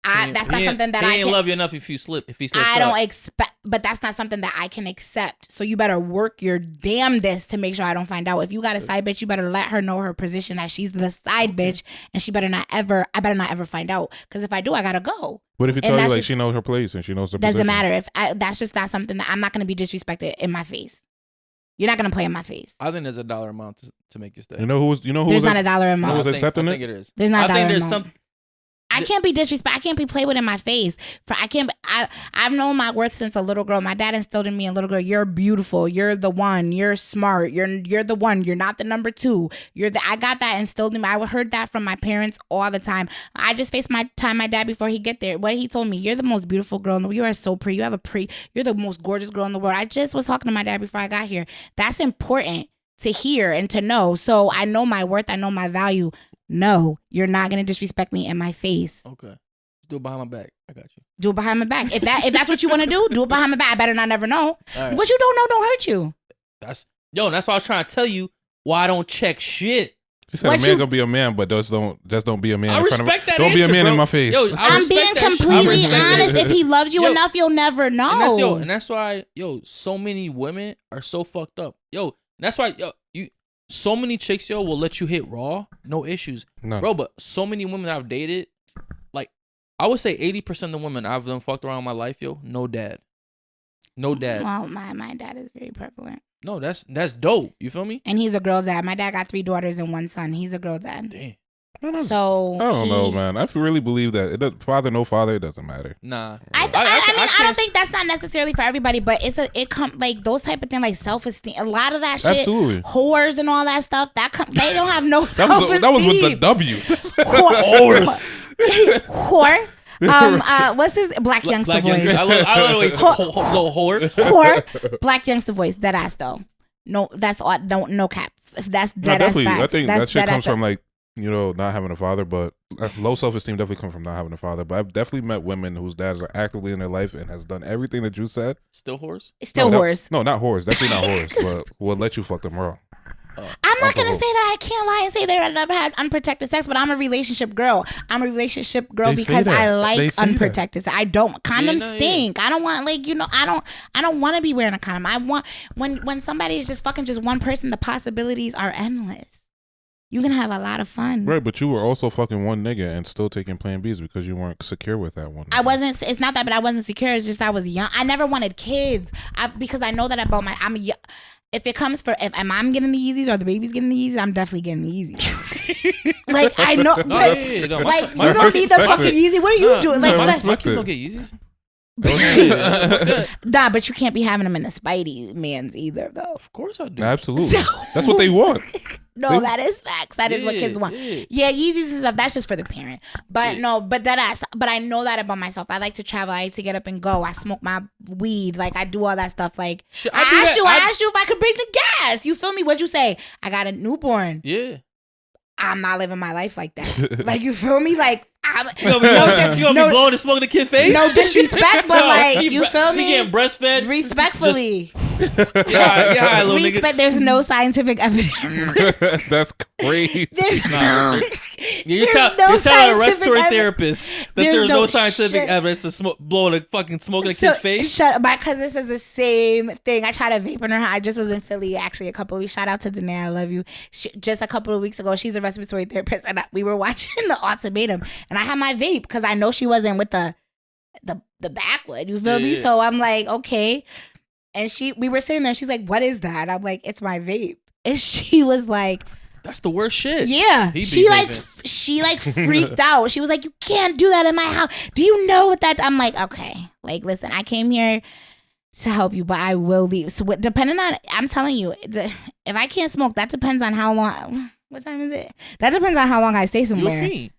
That's not something that I ain't can love you enough if he slipped I don't expect, but that's not something that I can accept. So you better work your damnedest to make sure I don't find out. If you got a side bitch, you better let her know her position that she's the side bitch, and I better not ever find out. Because if I do, I gotta go. But if you And tell you that's like just- she knows her place and she knows her Doesn't position. matter that's just not something that I'm not gonna be disrespected in my face. You're not gonna play in my face. I think there's a dollar amount to make you stay. You know who was There's not a dollar who amount. was accepting I it? think it is. There's not a I think dollar there's amount. some. I can't be disrespect. I can't be played with in my face. I've known my worth since a little girl. My dad instilled in me a little girl. You're beautiful. You're the one. You're smart. You're the one. You're not the number two. I got that instilled in me. I heard that from my parents all the time. I just faced my dad before he get there. What he told me, you're the most beautiful girl in the world. You are so pretty. You're the most gorgeous girl in the world. I just was talking to my dad before I got here. That's important to hear and to know. So I know my worth. I know my value. No, you're not gonna disrespect me in my face. Okay, do it behind my back. I got you. Do it behind my back. If that's what you want to do it behind my back. I better not never know. All right. What you don't know don't hurt you. That's why I was trying to tell you why I don't check shit. She said a man gonna be a man, but just don't be a man. I in front of me. respect that. Don't be a answer, man bro. in my face. Yo, I'm being completely honest. If he loves you enough, you'll never know. And that's why so many women are so fucked up. That's why so many chicks will let you hit raw, no issues, No. bro. But so many women that I've dated, like I would say 80% of the women I've done fucked around in my life, no dad. Well, my dad is very prevalent. No, that's dope. You feel me? And he's a girl dad. My dad got 3 daughters and 1 son. He's a girl dad. Damn. So I don't know, man. I really believe that father, no father, it doesn't matter. Nah. I don't think that's not necessarily for everybody, but it comes like those type of things, like self-esteem. A lot of that shit, absolutely, whores and all that stuff. They don't have no self-esteem. That was with the W. Whores. Whore. What's his Black Youngster voice? I love the way he's whore. Whore. Black Youngster voice. Dead ass though. No, that's all. No cap. That's dead ass facts. I think that's that shit comes from like not having a father, but low self-esteem definitely comes from not having a father. But I've definitely met women whose dads are actively in their life and has done everything that you said. Still whores? Still whores. No, not whores. Definitely not whores, but will let you fuck them raw. I'm not gonna say that I can't lie and say that I never had unprotected sex, but I'm a relationship girl. I'm a relationship girl because I like unprotected sex. I don't condoms stink. I don't want I don't want to be wearing a condom. I want when somebody is just fucking just one person, the possibilities are endless. You can have a lot of fun. Right, but you were also fucking one nigga and still taking plan Bs because you weren't secure with that one. I wasn't. It's not that, but I wasn't secure. It's just I was young. I never wanted kids. Because I know that about if it comes for if I'm getting the Easies or the baby's getting the Easies, I'm definitely getting the Easies. Like I know, like you don't need the fucking Easy. What are you doing? Like my kids don't get Easies. Nah, but you can't be having them in the Spidey man's either, though. Of course I do. Absolutely, that's what they want. No, that is facts. That is what kids want. Yeah, Yeezys and stuff. That's just for the parent. But no, but but I know that about myself. I like to travel. I like to get up and go. I smoke my weed. Like I do all that stuff. Like I asked you if I could bring the gas. You feel me? What'd you say? I got a newborn. Yeah. I'm not living my life like that. Like you feel me? Like you gonna be blowing and smoking the kid face? No disrespect, but like you feel me? He getting breastfed respectfully. Yeah, little respect. Nigga. There's no scientific evidence. That's crazy. You're telling a respiratory therapist that there's no scientific evidence to blowing a fucking smoking a kid's face. Shut up. My cousin says the same thing. I tried to vape in her. I just was in Philly actually a couple of weeks. Shout out to Danae. I love you. Just a couple of weeks ago, she's a respiratory therapist, and we were watching The Ultimatum, and I had my vape because I know she wasn't with the backwood. You feel me? So I'm like, okay. And we were sitting there. She's like, "What is that?" I'm like, "It's my vape." And she was like, "That's the worst shit." Yeah, she freaked out. She was like, "You can't do that in my house. Do you know what that?" I'm like, "Okay, like listen, I came here to help you, but I will leave." So depending on, I'm telling you, if I can't smoke, that depends on how long. What time is it? That depends on how long I stay somewhere. You're a fiend.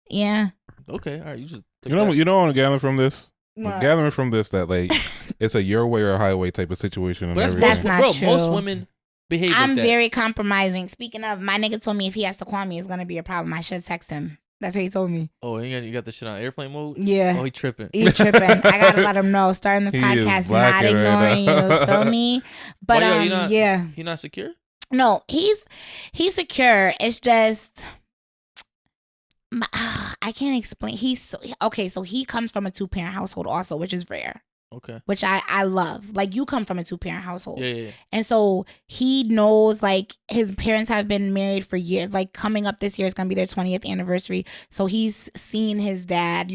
Yeah. Okay. All right. You just you know what I'm gathering from this. I'm gathering from this that like it's a your way or highway type of situation. But that's not true. Most women behave like that. I'm very compromising. Speaking of, my nigga told me if he has to call me, it's gonna be a problem. I should text him. That's what he told me. Oh, you got the shit on airplane mode? Yeah. Oh, he tripping. He tripping. I gotta let him know. Starting the He is podcast, not blacking right ignoring now. you. Feel me? But Why, yo, yeah. He not secure? No, he's secure. It's just I can't explain. Okay. So he comes from a 2-parent household also, which is rare. Okay. Which I love. Like, you come from a 2-parent household. Yeah. And so he knows, like, his parents have been married for years. Like, coming up this year is going to be their 20th anniversary. So he's seen his dad,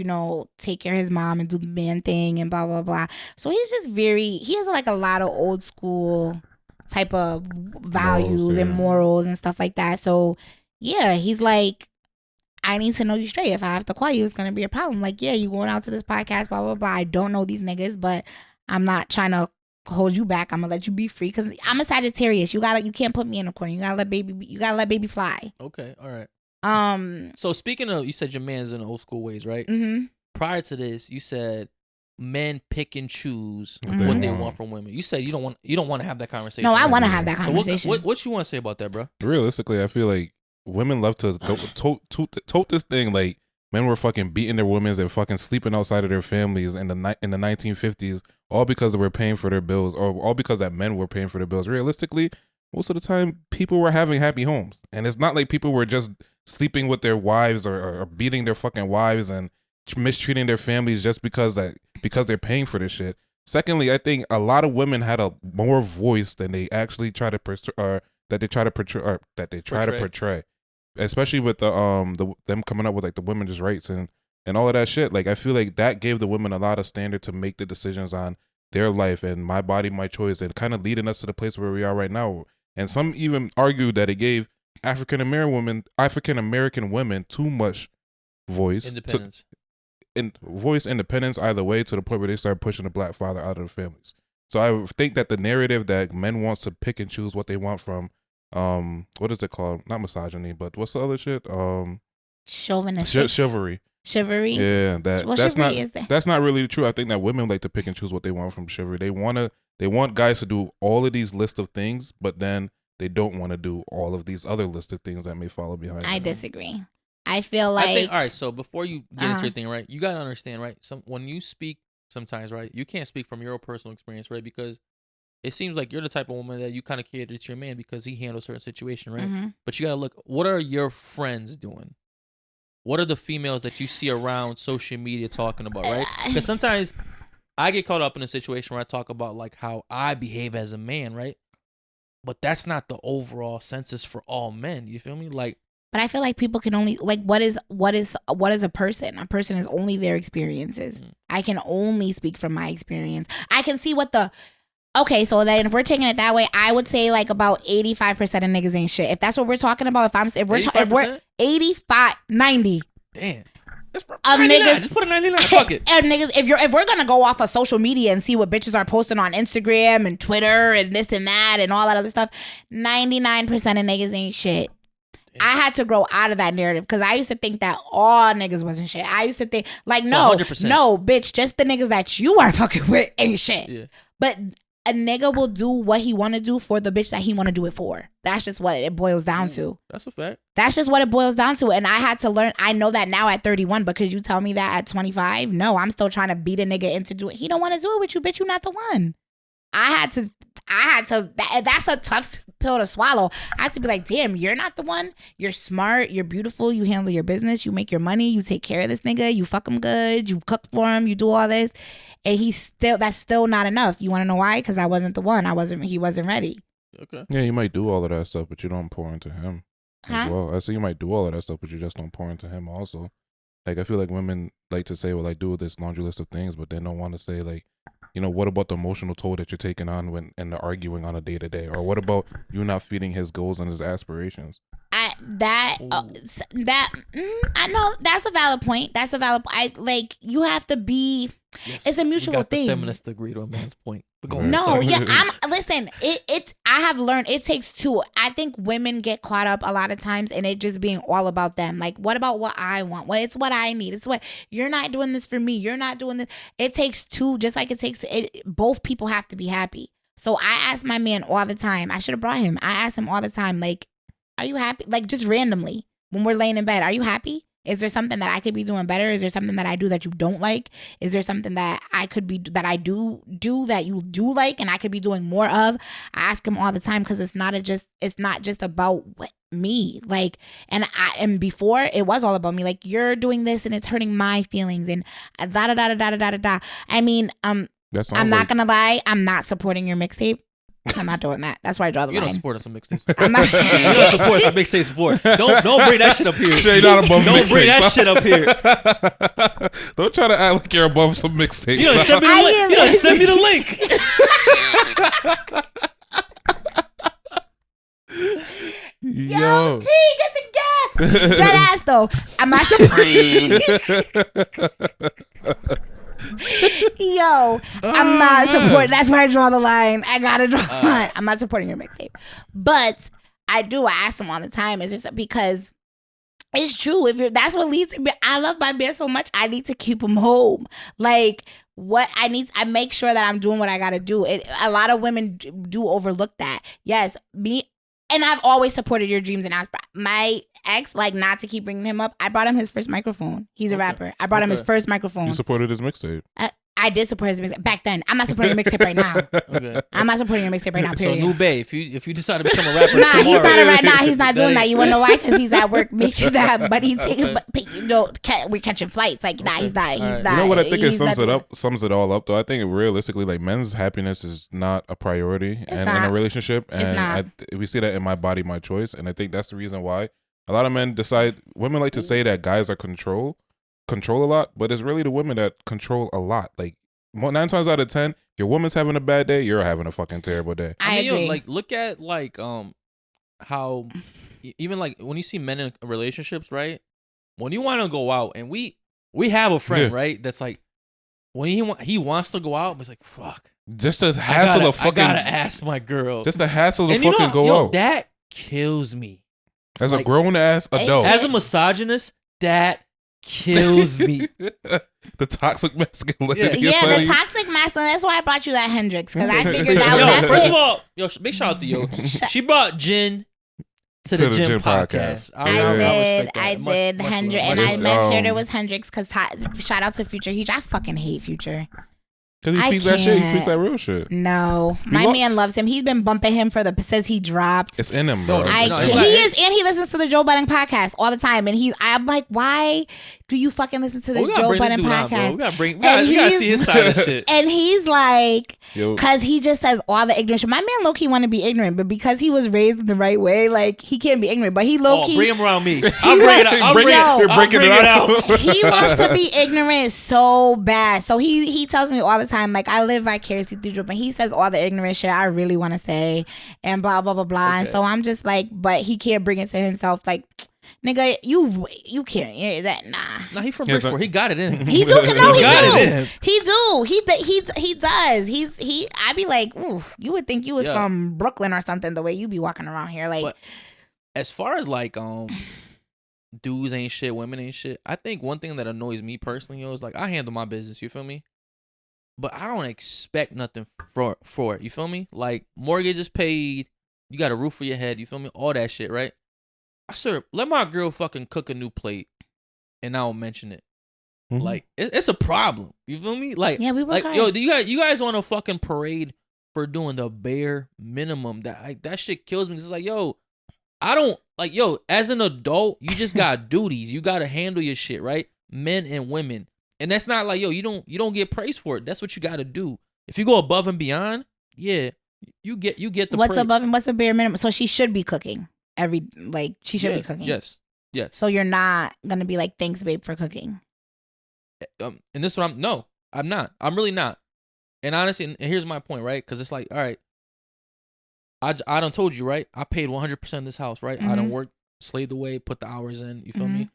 take care of his mom and do the man thing and blah, blah, blah. So he's just he has, like, a lot of old school type of values and morals and stuff like that. So, yeah, he's like, I need to know you straight. If I have to call you, it's going to be a problem. Like, yeah, you going out to this podcast, blah, blah, blah. I don't know these niggas, but I'm not trying to hold you back. I'm going to let you be free because I'm a Sagittarius. You can't put me in a corner. You got to let baby fly. Okay. All right. So speaking of, you said your man's in the old school ways, right? Mm-hmm. Prior to this, you said men pick and choose Mm-hmm. what they want from women. You said you don't want to have that conversation. No, I right? want to have that So conversation. what you want to say about that, bro? Realistically, I feel like women love to tote this thing like men were fucking beating their women and fucking sleeping outside of their families in the 1950s, all because they were paying for their bills, or all because that men were paying for their bills. Realistically, most of the time, people were having happy homes, and it's not like people were just sleeping with their wives or beating their fucking wives and mistreating their families just because they're paying for this shit. Secondly, I think a lot of women had a more voice than they actually try to portray, especially with them coming up with like the women's rights and all of that shit. Like, I feel like that gave the women a lot of standard to make the decisions on their life and my body, my choice, and kind of leading us to the place where we are right now. And some even argued that it gave African American women too much voice, Independence. Independence either way, to the point where they start pushing the black father out of the families. So I think that the narrative that men wants to pick and choose what they want from, what is it called? Not misogyny, but what's the other shit? Chauvinistic. Chivalry. Chivalry. Yeah, Is that? that's not really true. I think that women like to pick and choose what they want from chivalry. They want guys to do all of these list of things, but then they don't want to do all of these other list of things that may follow behind. I disagree. I feel like, I think, all right, so before you get into your thing, right, you got to understand, right, when you speak sometimes, right, you can't speak from your own personal experience, right, because it seems like you're the type of woman that you kind of cater to your man because he handles certain situation, right? Mm-hmm. But you got to look, what are your friends doing? What are the females that you see around social media talking about, right? Because sometimes I get caught up in a situation where I talk about like how I behave as a man, right? But that's not the overall census for all men. You feel me? Like, but I feel like people can only, like, what is a person? A person is only their experiences. Mm. I can only speak from my experience. I can see okay, so then if we're taking it that way, I would say like about 85% of niggas ain't shit. If that's what we're talking about, if we're 85, 90. Damn. Just put 99. Just put a 99. Fuck it. And niggas, if we're gonna go off of social media and see what bitches are posting on Instagram and Twitter and this and that and all that other stuff, 99% of niggas ain't shit. I had to grow out of that narrative because I used to think that all niggas wasn't shit. I used to think like, no, bitch, just the niggas that you are fucking with ain't shit. Yeah. But a nigga will do what he want to do for the bitch that he want to do it for. That's just what it boils down to. That's a fact. That's just what it boils down to. And I had to learn. I know that now at 31, but could you tell me that at 25? No, I'm still trying to beat a nigga into doing it. He don't want to do it with you, bitch. You not the one. I had to. That's a tough pill to swallow. I had to be like, damn, you're not the one. You're smart. You're beautiful. You handle your business. You make your money. You take care of this nigga. You fuck him good. You cook for him. You do all this. And that's still not enough. You want to know why? Because I wasn't the one. He wasn't ready. Okay. Yeah, you might do all of that stuff, but you don't pour into him as well. I say you might do all of that stuff, but you just don't pour into him also. Like, I feel like women like to say, well, I do this laundry list of things, but they don't want to say, like, you know, what about the emotional toll that you're taking on and the arguing on a day to day? Or what about you not feeding his goals and his aspirations? I know that's a valid point. You have to be. Yes, it's a mutual thing. The feminists agreed on man's point. Listen. I have learned it takes two. I think women get caught up a lot of times in it just being all about them. Like, what about what I want? Well, it's what I need. It's what you're not doing this for me. You're not doing this. It takes two. Just like it takes. Both people have to be happy. So I ask my man all the time. I should have brought him. I ask him all the time. Like, are you happy? Like, just randomly when we're laying in bed, are you happy? Is there something that I could be doing better? Is there something that I do that you don't like? Is there something that I do that you do like and I could be doing more of? I ask him all the time because it's not just about me. Like, and before it was all about me. Like, you're doing this and it's hurting my feelings and da da da da da da da. I mean, I'm not gonna lie. I'm not supporting your mixtape. I'm not doing that. That's why I draw the line. You don't support some mixtapes. I'm not. You don't support some mixtapes before. Don't bring that shit up here. Sure, you're not above Don't bring that shit up here. Don't try to act like you're above some mixtapes. You done send me the link. You done send me the link. Yo, T, get the gas. Dead ass though. I'm not supporting. Yo, I'm not supporting. That's where I draw the line. I gotta draw the line. I'm not supporting your mixtape, but I ask him all the time. It's just because it's true. That's what leads to me. I love my man so much. I need to keep him home. Like, I make sure that I'm doing what I gotta do. A lot of women do overlook that. Yes, me. And I've always supported your dreams and aspirations. My ex, like, not to keep bringing him up, I brought him his first microphone. He's a rapper. I brought him his first microphone. You supported his mixtape. I did support his mixtape back then. I'm not supporting your mixtape right now. Okay. I'm not supporting your mixtape right now, period. So, New Bay, if you decide to become a rapper nah, tomorrow, he's not right now. He's not doing that. You wanna know why? Because he's at work making that. But he's taking. We're catching flights. Like, nah, he's not. He's not. You know what I think sums it all up though? I think realistically, like, men's happiness is not a priority in a relationship, and we see that in My Body, My Choice, and I think that's the reason why a lot of men decide. Women like to say that guys are control a lot, but it's really the women that control a lot. Like, 9 times out of 10, your woman's having a bad day, you're having a fucking terrible day. I agree. Like, look at like how even like when you see men in relationships, right? When you want to go out, and we have a friend, right? That's like, when he wants to go out, but he's like, fuck. Just the hassle of fucking. I gotta ask my girl. Just the hassle of fucking go out. That kills me. As a grown ass adult. As a misogynist, that kills me. The toxic masculinity. Yeah, the toxic masculinity. That's why I brought you that Hendrix, because I figured that was first of all, big shout out to Yo. She brought gin to the Gin podcast. I did Hendrix, and I made sure there was Hendrix, because shout out to Future. I fucking hate Future. Because he speaks that shit. He speaks that real shit. No. My man loves him. He's been bumping him says he dropped. It's in him, bro. He is, and he listens to the Joe Budden podcast all the time. And I'm like, why do you fucking listen to this Joe Budden podcast? We gotta see his side of shit. And he's like, because he just says all the ignorant shit. My man low-key want to be ignorant, but because he was raised in the right way, like, he can't be ignorant. But he low-key. Bring him around me. I'll bring it out. I'll bring it out. He wants to be ignorant so bad. So he tells me all the time, like, I live vicariously through Joe, but he says all the ignorant shit I really want to say, and blah blah blah blah. Okay. And so I'm just like, but he can't bring it to himself. Like, nigga, you can't hear that. Nah, he from Bridgeport. He got it in him. He do. No, he do. He do. He does. I be like, ooh, you would think you was from Brooklyn or something, the way you be walking around here. Like, but as far as like dudes ain't shit, women ain't shit. I think one thing that annoys me personally, is like, I handle my business. You feel me? But I don't expect nothing for it. You feel me? Like, mortgage is paid. You got a roof for your head. You feel me? All that shit, right? I sir, let my girl fucking cook a new plate, and I will mention it. Mm-hmm. Like, it's a problem. You feel me? Like, yeah, we work hard. Yo, you guys on a fucking parade for doing the bare minimum? That shit kills me. It's like, yo, I don't like, yo, as an adult, you just got duties. You gotta handle your shit, right? Men and women. And that's not like, yo, you don't get praise for it. That's what you got to do. If you go above and beyond, yeah, you get the what's praise. Above and what's the bare minimum? So she should be cooking she should be cooking. Yes. So you're not gonna be like, thanks, babe, for cooking. And this one, I'm not. I'm really not. And honestly, and here's my point, right? Because it's like, all right, I done told you, right? I paid 100% of this house, right? Mm-hmm. I done worked, slaved away, put the hours in. You feel me?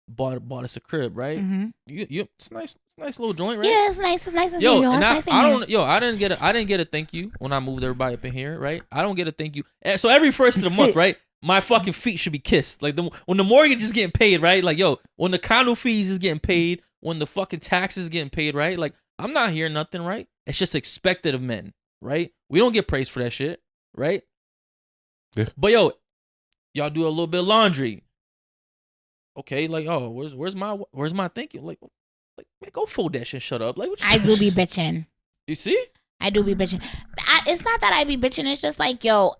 Bought us a crib, right? Mm-hmm. It's nice little joint, right? Yeah, it's nice. It's nice. Yo, and I didn't get a thank you when I moved everybody up in here, right? I don't get a thank you. So every first of the month, right? My fucking feet should be kissed. Like, when the mortgage is getting paid, right? Like, yo, when the condo fees is getting paid, when the fucking taxes is getting paid, right? Like, I'm not hearing nothing, right? It's just expected of men, right? We don't get praised for that shit, right? Yeah. But yo, y'all do a little bit of laundry. okay, like, oh, where's my thinking? Like, man, go fold that shit. Shut up. Like, what I do be bitching. You see? I do be bitching. It's not that I be bitching. It's just like, yo.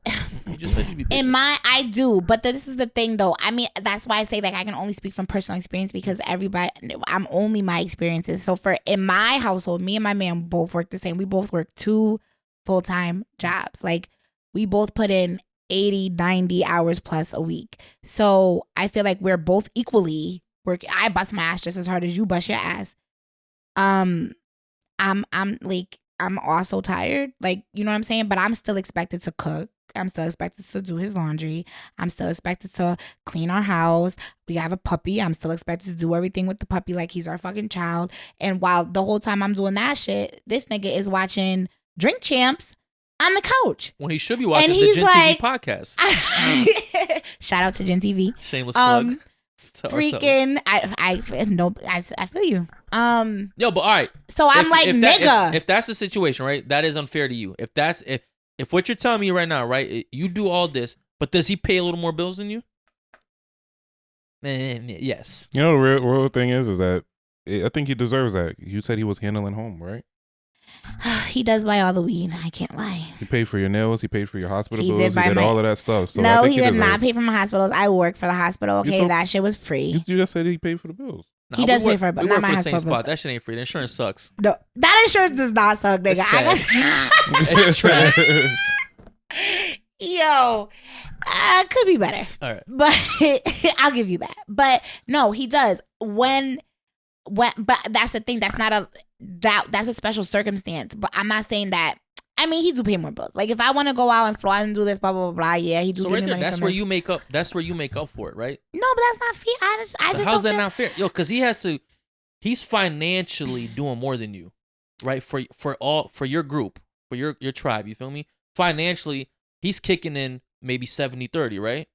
You just said you be bitching. I do. But this is the thing, though. I mean, that's why I say, like, I can only speak from personal experience because I'm only my experiences. So in my household, me and my man both work the same. We both work 2 full-time jobs. Like, we both put in 80, 90 hours plus a week. So I feel like we're both equally working. I bust my ass just as hard as you bust your ass. I'm also tired. Like, you know what I'm saying? But I'm still expected to cook. I'm still expected to do his laundry. I'm still expected to clean our house. We have a puppy. I'm still expected to do everything with the puppy like he's our fucking child. And while the whole time I'm doing that shit, this nigga is watching Drink Champs on the couch. When he should be watching the Gintv podcast. Shout out to Gintv. Shameless plug. Freaking, I feel you. Yo, but all right. So I'm nigga. If that's the situation, right? That is unfair to you. If what you're telling me right now, right? You do all this, but does he pay a little more bills than you? Yes. You know, the real thing is that I think he deserves that. You said he was handling home, right? He does buy all the weed. I can't lie. He paid for your nails. He paid for your hospital bills. Did he did all of that stuff. So no, he did not pay for my hospitals. I work for the hospital. Okay, that shit was free. You just said he paid for the bills. Nah, he does pay for it, but not my hospital bills. That shit ain't free. The insurance sucks. No, that insurance does not suck, nigga. It's trash. Yo, could be better. All right, but I'll give you that. But no, he does. When, but that's the thing. That's not that's a special circumstance. But I'm not saying that. I mean, he do pay more bills. Like if I want to go out and fly and do this, blah blah blah blah. Yeah, he do. So give right me there, money that's where you make up. That's where you make up for it, right? No, but that's not fair. I just how's that not fair? Yo, because he's financially doing more than you, right? For your group, for your tribe. You feel me? Financially, he's kicking in maybe 70-30, right?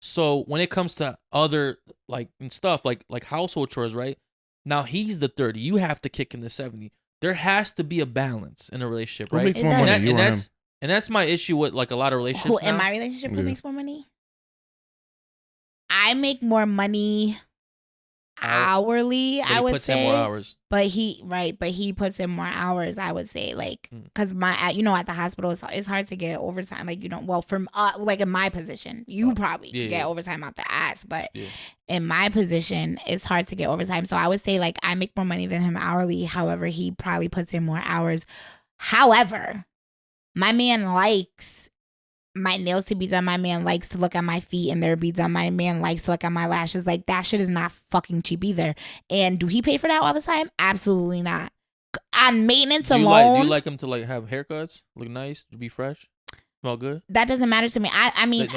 So when it comes to other like stuff like household chores, right? Now he's the 30. You have to kick in the 70. There has to be a balance in a relationship, right? Who makes more money? And that's my issue with like a lot of relationships. In my relationship, who makes more money? I make more money hourly. I would say. He puts in more hours. But he puts in more hours. I would say, like, because at the hospital, it's hard to get overtime. Like, from like in my position, you probably get overtime out the ass, but in my position, it's hard to get overtime. So I would say, like, I make more money than him hourly. However, he probably puts in more hours. However, my man likes my nails to be done. My man likes to look at my feet and they'll be done. My man likes to look at my lashes. Like, that shit is not fucking cheap either. And do he pay for that all the time? Absolutely not. On maintenance alone. Do you like him to like have haircuts, look nice, to be fresh, smell good? That doesn't matter to me. I mean,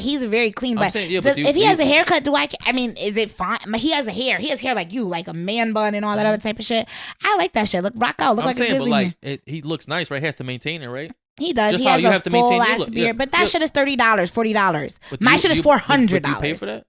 he's very clean. But if he has a haircut, is it fine? He has hair like you, like a man bun and all that other type of shit. I like that shit. Rock out, look like a grizzly man. He looks nice, right? He has to maintain it, right? He does. Just he has a full ass beard, but that shit is $30, $40. My shit is $400. Do you pay for that?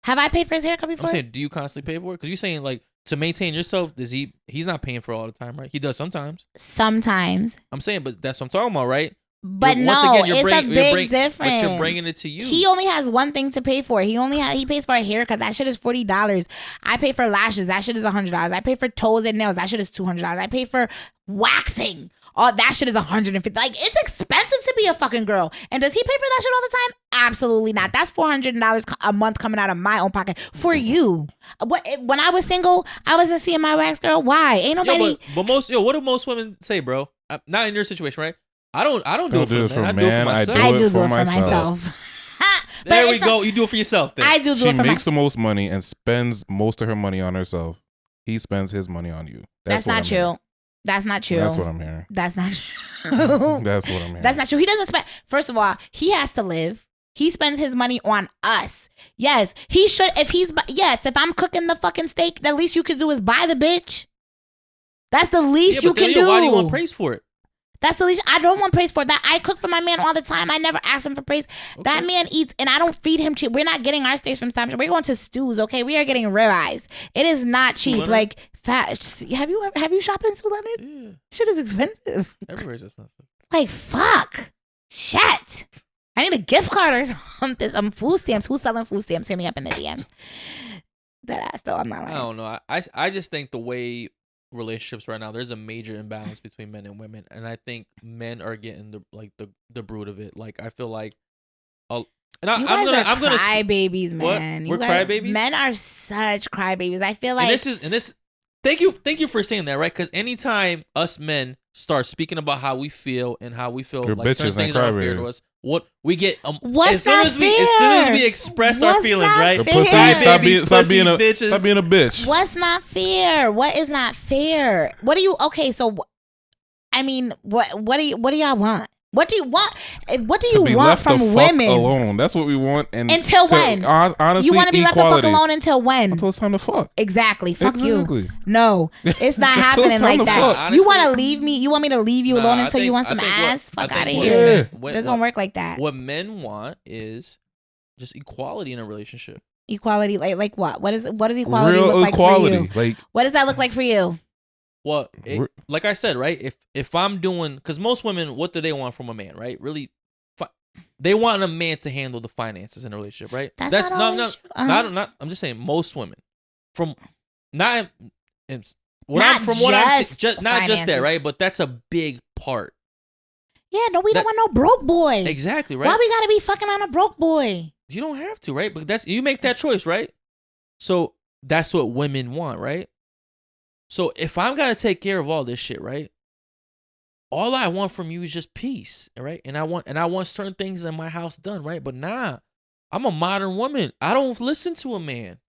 Have I paid for his haircut before? I'm saying, do you constantly pay for it? Because you're saying like to maintain yourself, he's not paying for it all the time, right? He does sometimes. Sometimes. I'm saying, but that's what I'm talking about, right? But it's a big difference. But you're bringing it to you. He only has one thing to pay for. He pays for a haircut. That shit is $40. I pay for lashes. That shit is $100. I pay for toes and nails. That shit is $200. I pay for waxing. Oh, that shit is $150. Like, it's expensive to be a fucking girl. And does he pay for that shit all the time? Absolutely not. That's $400 a month coming out of my own pocket for you. When I was single, I wasn't seeing my wax girl. Why? Ain't nobody. But what do most women say, bro? Not in your situation, right? I don't do it for men. I do it for myself. I do it for myself. There we go. You do it for yourself then. I do it for myself. She makes the most money and spends most of her money on herself. He spends his money on you. That's not true. That's not true. That's what I'm hearing. That's not true. That's what I'm hearing. That's not true. He doesn't spend. First of all, he has to live. He spends his money on us. Yes, he should. If I'm cooking the fucking steak, the least you could do is buy the bitch. That's the least you can do. Why do you want praise for it? That's the least. I don't want praise for that. I cook for my man all the time. I never ask him for praise. Okay. That man eats, and I don't feed him cheap. We're not getting our steaks from Stop Shop. We're going to Stews. Okay, we are getting ribeyes. It is not cheap. Like fat. Have you shopped in Sue Leonard? Yeah. Shit is expensive. Everywhere's expensive. Like fuck. Shit. I need a gift card or something. Some food stamps. Who's selling food stamps? Hit me up in the DMs. That ass though. I'm not lying. I don't know. I just think the way relationships right now, there's a major imbalance between men and women, and I think men are getting the brood of it. Like I feel like, and you guys are crybabies, man. We're crybabies. Men are such crybabies. I feel like this. Thank you for saying that, right? Because anytime us men start speaking about how we feel and how we feel, You're like certain things are unfair to us, what we get what's as soon as we express our feelings, right? Stop being a bitch. What's not fair? What is not fair? What do you? Okay, so I mean, what do y'all want? What do you want? What do you want from women? Alone. That's what we want. And until when? Honestly, you want to be left the fuck alone until when? Until it's time to fuck. Exactly. Fuck you. No, it's not happening like that. Honestly, you want to leave me? You want me to leave you alone until you want some ass? Fuck out of here. It doesn't work like that. What men want is just equality in a relationship. Equality, like what? What does equality look like for you? Like, what does that look like for you? Well, like I said, right? If I'm doing, because most women, what do they want from a man, right? Really, they want a man to handle the finances in a relationship, right? That's not I'm just saying most women, not just that, right? But that's a big part. Yeah, no, we don't want no broke boy. Exactly, right? Why we gotta be fucking on a broke boy? You don't have to, right? But you make that choice, right? So that's what women want, right? So if I'm gonna take care of all this shit, right? All I want from you is just peace, right? And I want certain things in my house done, right? But nah, I'm a modern woman. I don't listen to a man.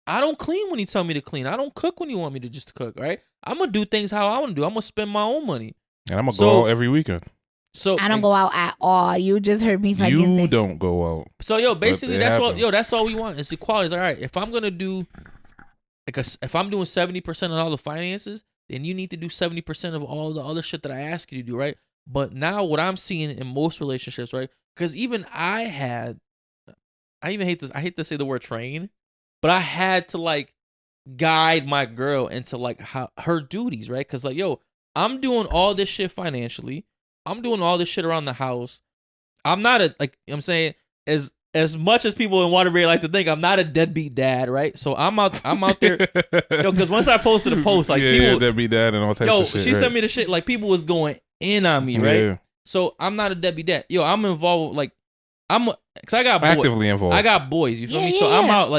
I don't clean when you tell me to clean. I don't cook when you want me to just cook, right? I'm gonna do things how I want to do. I'm gonna spend my own money. And I'm gonna go out every weekend. So I don't go out at all. You just heard me fucking say. You don't go out. So basically that's all we want. It's equality. It's all right. If I'm gonna do if I'm doing 70% of all the finances, then you need to do 70% of all the other shit that I ask you to do, right? But now what I'm seeing in most relationships, right? Because even I hate to say the word train, but I had to like guide my girl into like her duties, right? Because like, I'm doing all this shit financially. I'm doing all this shit around the house. I'm not I'm saying as much as people in Waterbury like to think, I'm not a deadbeat dad, right? So I'm out there, because once I posted a post, like people, deadbeat dad and all types of shit. She sent me the shit, like people was going in on me, right? Yeah. So I'm not a deadbeat dad. I'm involved, because I got boys. Actively involved. I got boys, you feel me? So I'm out,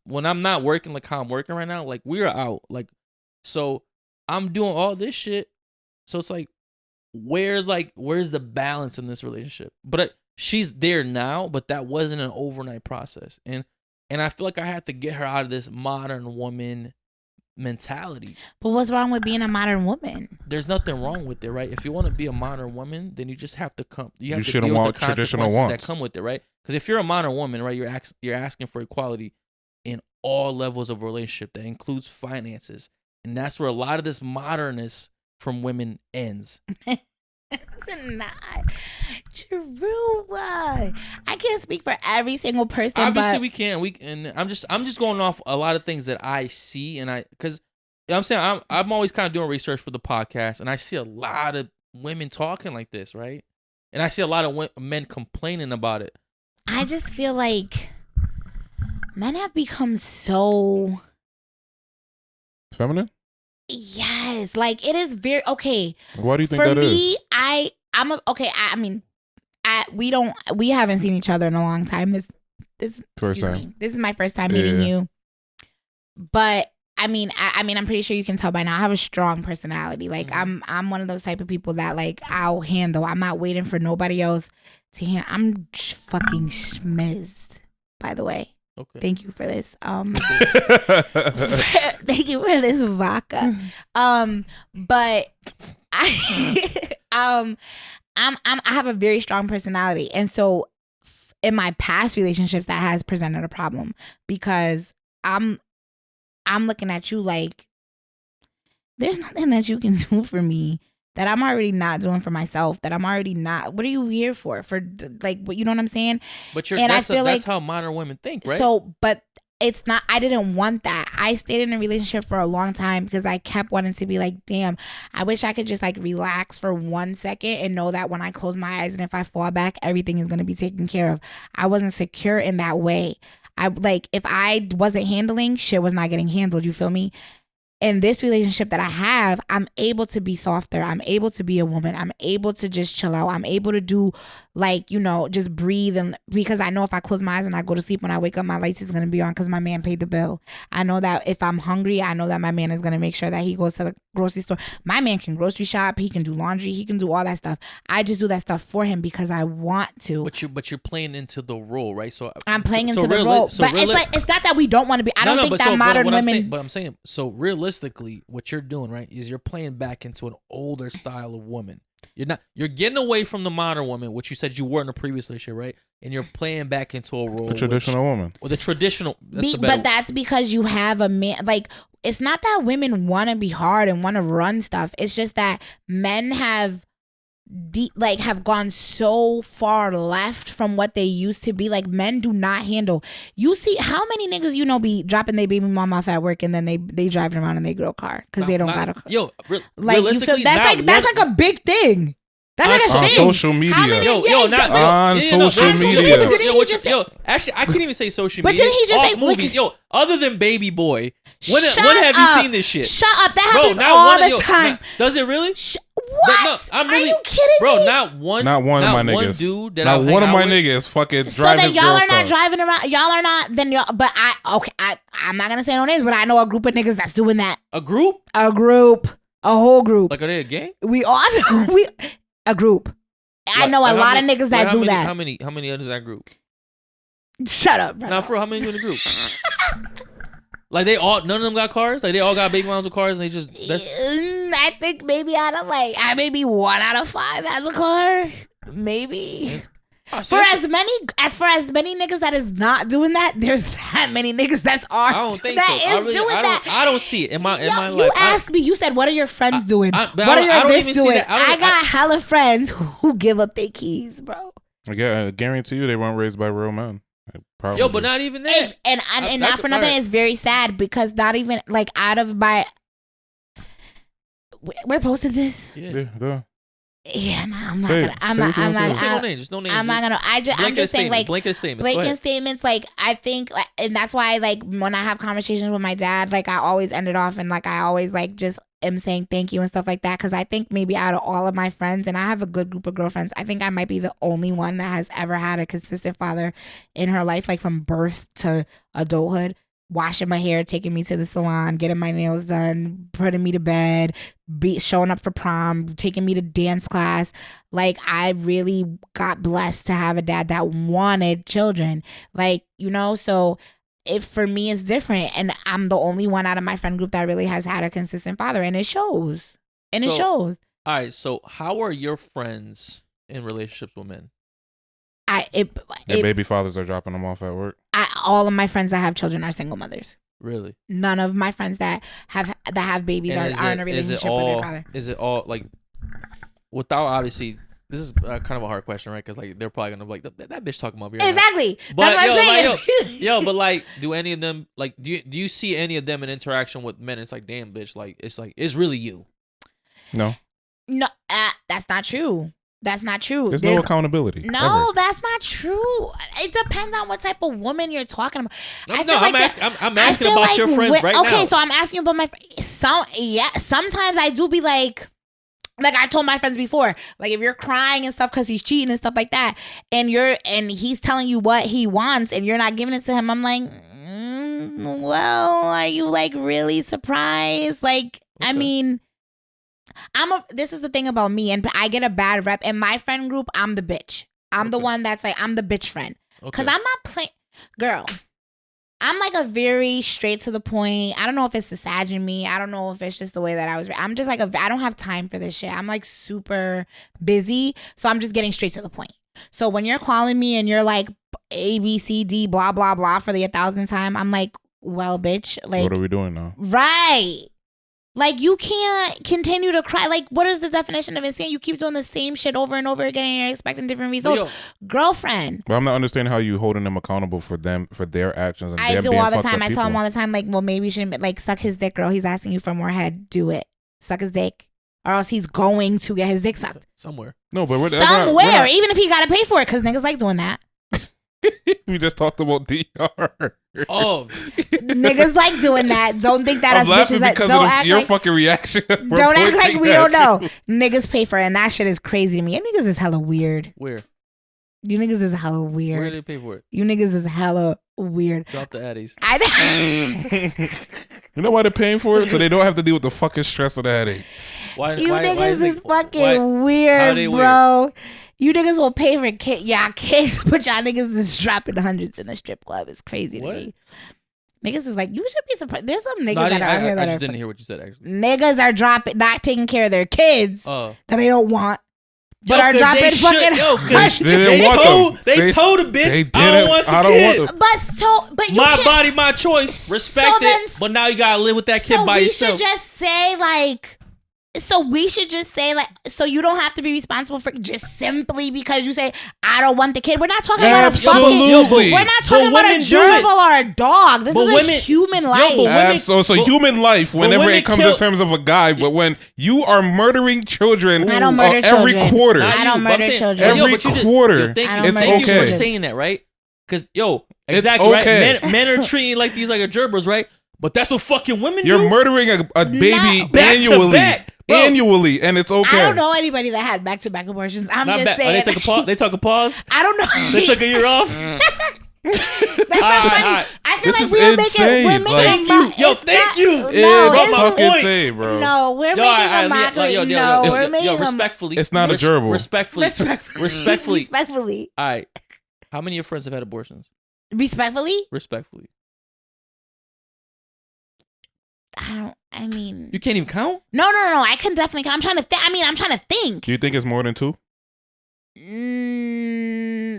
when I'm not working like how I'm working right now, like we're out, so I'm doing all this shit. So it's like, where's the balance in this relationship? But she's there now, but that wasn't an overnight process. And I feel like I had to get her out of this modern woman mentality. But what's wrong with being a modern woman? There's nothing wrong with it, right? If you want to be a modern woman, then you just have to deal with the traditional consequences wants that come with it, right? Because if you're a modern woman, right, you're asking for equality in all levels of relationship. That includes finances. And that's where a lot of this modernness from women ends. It's not true. I can't speak for every single person. Obviously, we can't. And I'm just going off a lot of things that I see, and because I'm saying I'm always kind of doing research for the podcast, and I see a lot of women talking like this, right? And I see a lot of men complaining about it. I just feel like men have become so feminine. Yes, like it is very okay. Why do you think that is? For me, we haven't seen each other in a long time. This is my first time meeting you. But I'm pretty sure you can tell by now I have a strong personality. Like I'm one of those type of people that like I'll handle. I'm not waiting for nobody else to handle. I'm fucking schmizzed, by the way. Okay. Thank you for this. Thank you for this vodka. But I have a very strong personality, and so in my past relationships, that has presented a problem because I'm looking at you like there's nothing that you can do for me that I'm already not doing for myself, that I'm already not. What are you here for? For like, you know what I'm saying? But that's how modern women think, right? So, but it's not, I didn't want that. I stayed in a relationship for a long time because I kept wanting to be like, damn, I wish I could just like relax for 1 second and know that when I close my eyes and if I fall back, everything is going to be taken care of. I wasn't secure in that way. I like, if I wasn't handling, shit was not getting handled. You feel me? In this relationship that I have, I'm able to be softer. I'm able to be a woman. I'm able to just chill out. I'm able to do like, you know, just breathe. And because I know if I close my eyes and I go to sleep, when I wake up, my lights is going to be on because my man paid the bill. I know that if I'm hungry, I know that my man is going to make sure that he goes to the grocery store. My man can grocery shop. He can do laundry. He can do all that stuff. I just do that stuff for him because I want to. But you're playing into the role, right? So I'm playing into the role. But it's like, it's not that we don't want to be. I don't think that modern women. But I'm saying, so realistically, what you're doing, right, is you're playing back into an older style of woman. You're getting away from the modern woman, which you said you were in a previous relationship, right? And you're playing back into a role, a traditional woman, or the traditional. But that's because you have a man. Like, it's not that women want to be hard and want to run stuff. It's just that men have have gone so far left from what they used to be. Like, men do not handle. You see how many niggas you know be dropping their baby mom off at work and then they driving around in their girl car because they don't got a car. Yo, like, realistically, that's like a big thing. That's like a on thing. social media. On social media. Actually, I can't even say social media. But didn't he just say movies? Yo, other than Baby Boy, when have you seen this shit? Shut up! That happens all the time. Does it really? What? I'm really, are you kidding me? Bro, not one of my niggas. Dude that not one of my niggas fucking driving. So then y'all are not driving around. Y'all are not. Then y'all. But I'm not gonna say no names, but I know a group of niggas that's doing that. A group? A whole group. Like, are they a gang? We all a group. I know a lot of niggas that do that. How many others in that group? Shut up, bro. Now, for real, how many in the group? Like, none of them got cars? Like, they all got baby moms with cars and they just, I think maybe maybe 1 out of 5 has a car. Maybe. Oh, for as many niggas that is not doing that, there's that many niggas that's I don't think so. I don't see it in my life. You asked me. You said, "What are your friends doing? What are your this doing?" I got hella friends who give up their keys, bro. I guarantee you they weren't raised by real men. Yo, but not even that. And not for nothing, it's very sad because not even like out of my. We're posting this. Yeah, go. Yeah, no, I'm not gonna. I'm not gonna. I'm just saying, like, blanket statements. Like, I think, and that's why, like, when I have conversations with my dad, like, I always end it off, and like, I always like just am saying thank you and stuff like that, because I think maybe out of all of my friends, and I have a good group of girlfriends, I think I might be the only one that has ever had a consistent father in her life, like from birth to adulthood. Washing my hair, taking me to the salon, getting my nails done, putting me to bed, showing up for prom, taking me to dance class. Like, I really got blessed to have a dad that wanted children. Like, you know, so for me, it's different. And I'm the only one out of my friend group that really has had a consistent father. And it shows. It shows. All right. So how are your friends in relationships with men? Their baby fathers are dropping them off at work. All of my friends that have children are single mothers. Really? None of my friends that have babies are in a relationship with their father. Is it all like, without, obviously, this is kind of a hard question, right? Because like they're probably gonna be like, that bitch talking about me right exactly. Now. But that's what I'm saying. But like, do any of them like do you see any of them in interaction with men? It's like, damn, bitch, like it's really you. No, that's not true. That's not true. There's no accountability. No, ever. That's not true. It depends on what type of woman you're talking about. I'm asking about your friends right now. Okay, so I'm asking about my sometimes I do be like I told my friends before, like, if you're crying and stuff because he's cheating and stuff like that, and he's telling you what he wants and you're not giving it to him, I'm like, well, are you like really surprised? Like, okay. I mean, this is the thing about me, and I get a bad rep in my friend group. I'm the bitch. I'm the one that's like, I'm the bitch friend. Because I'm not playing. Girl, I'm like a very straight to the point. I don't know if it's the Sag in me. I don't know if it's just the way that I was. I'm just like, I don't have time for this shit. I'm like super busy. So I'm just getting straight to the point. So when you're calling me and you're like A, B, C, D, blah, blah, blah for the 1,000th time, I'm like, well, bitch. Like, what are we doing now? Right. Like, you can't continue to cry. Like, what is the definition of insane? You keep doing the same shit over and over again and you're expecting different results. Girlfriend. But I'm not understanding how you holding them accountable for their actions. And I do all the time. I tell him all the time, like, well, maybe you shouldn't, like, suck his dick, girl. He's asking you for more head. Do it. Suck his dick. Or else he's going to get his dick sucked. Somewhere. No, but we're not, even if he got to pay for it, because niggas like doing that. We just talked about DR. Oh, niggas like doing that. Don't think that I'm us bitches that don't act your like fucking reaction. Don't act like we don't know. Niggas pay for it, and that shit is crazy to me. You niggas is hella weird. Where? You niggas is hella weird. Where do they pay for it? You niggas is hella weird. Drop the addies. You know why they're paying for it? So they don't have to deal with the fucking stress of the headache. Why niggas is fucking weird, bro. Weird? You niggas will pay for y'all kids, but y'all niggas is dropping hundreds in a strip club. It's crazy to me. Niggas is like, you should be surprised. There's some niggas that are out here that I just didn't hear what you said, actually. Niggas are not taking care of their kids that they don't want. But are dropping fucking they told a bitch, I don't want the kid. But my body, my choice. Respect it. But now you gotta live with that kid by yourself. So we should just say so you don't have to be responsible for just simply because you say I don't want the kid. We're not talking about a fucking. We're not talking about a gerbil or a dog. This is a human life. So human life whenever it comes in terms of a guy, but when you are murdering children I don't murder every children. quarter. I don't murder children. Every quarter. It's okay. For saying that, right? Because exactly right. Men are treating like these like a gerbils, right? But that's what fucking women do. You're murdering a baby annually. Annually, and it's okay. I don't know anybody that had back-to-back abortions. I'm just saying. They took a pause. I don't know. They took a year off. That's not funny. I feel like we're making thank you. No, fucking insane, bro. No, we're making a mockery. We're making respectfully. It's not a gerbil. Respectfully. All right. How many of your friends have had abortions? Respectfully. I mean, you can't even count. No. I can definitely count. I'm trying to think. Do you think it's more than 2?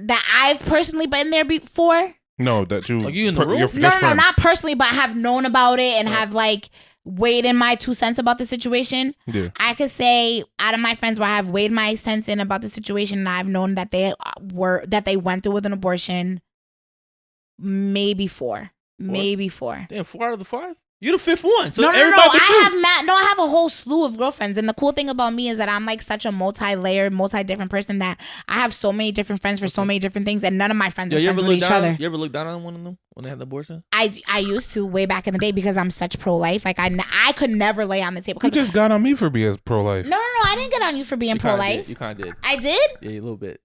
That I've personally been there before. No, that you. Are you in the room? No, not personally, but I have known about it and have like weighed in my 2 cents about the situation. Yeah. I could say out of my friends where I have weighed my sense in about the situation, and I've known that they went through with an abortion. Maybe 4. Damn, 4 out of the 5. You're the 5th one. So no. everybody I have a whole slew of girlfriends, and the cool thing about me is that I'm like such a multi-layered, multi-different person that I have so many different friends for so many different things, and none of my friends are friends with each other. You ever look down on one of them when they had the abortion? I used to way back in the day because I'm such pro-life. Like I could never lay on the table. You just got on me for being pro-life. No, I didn't get on you for being pro-life. You kind of did. I did? Yeah, a little bit.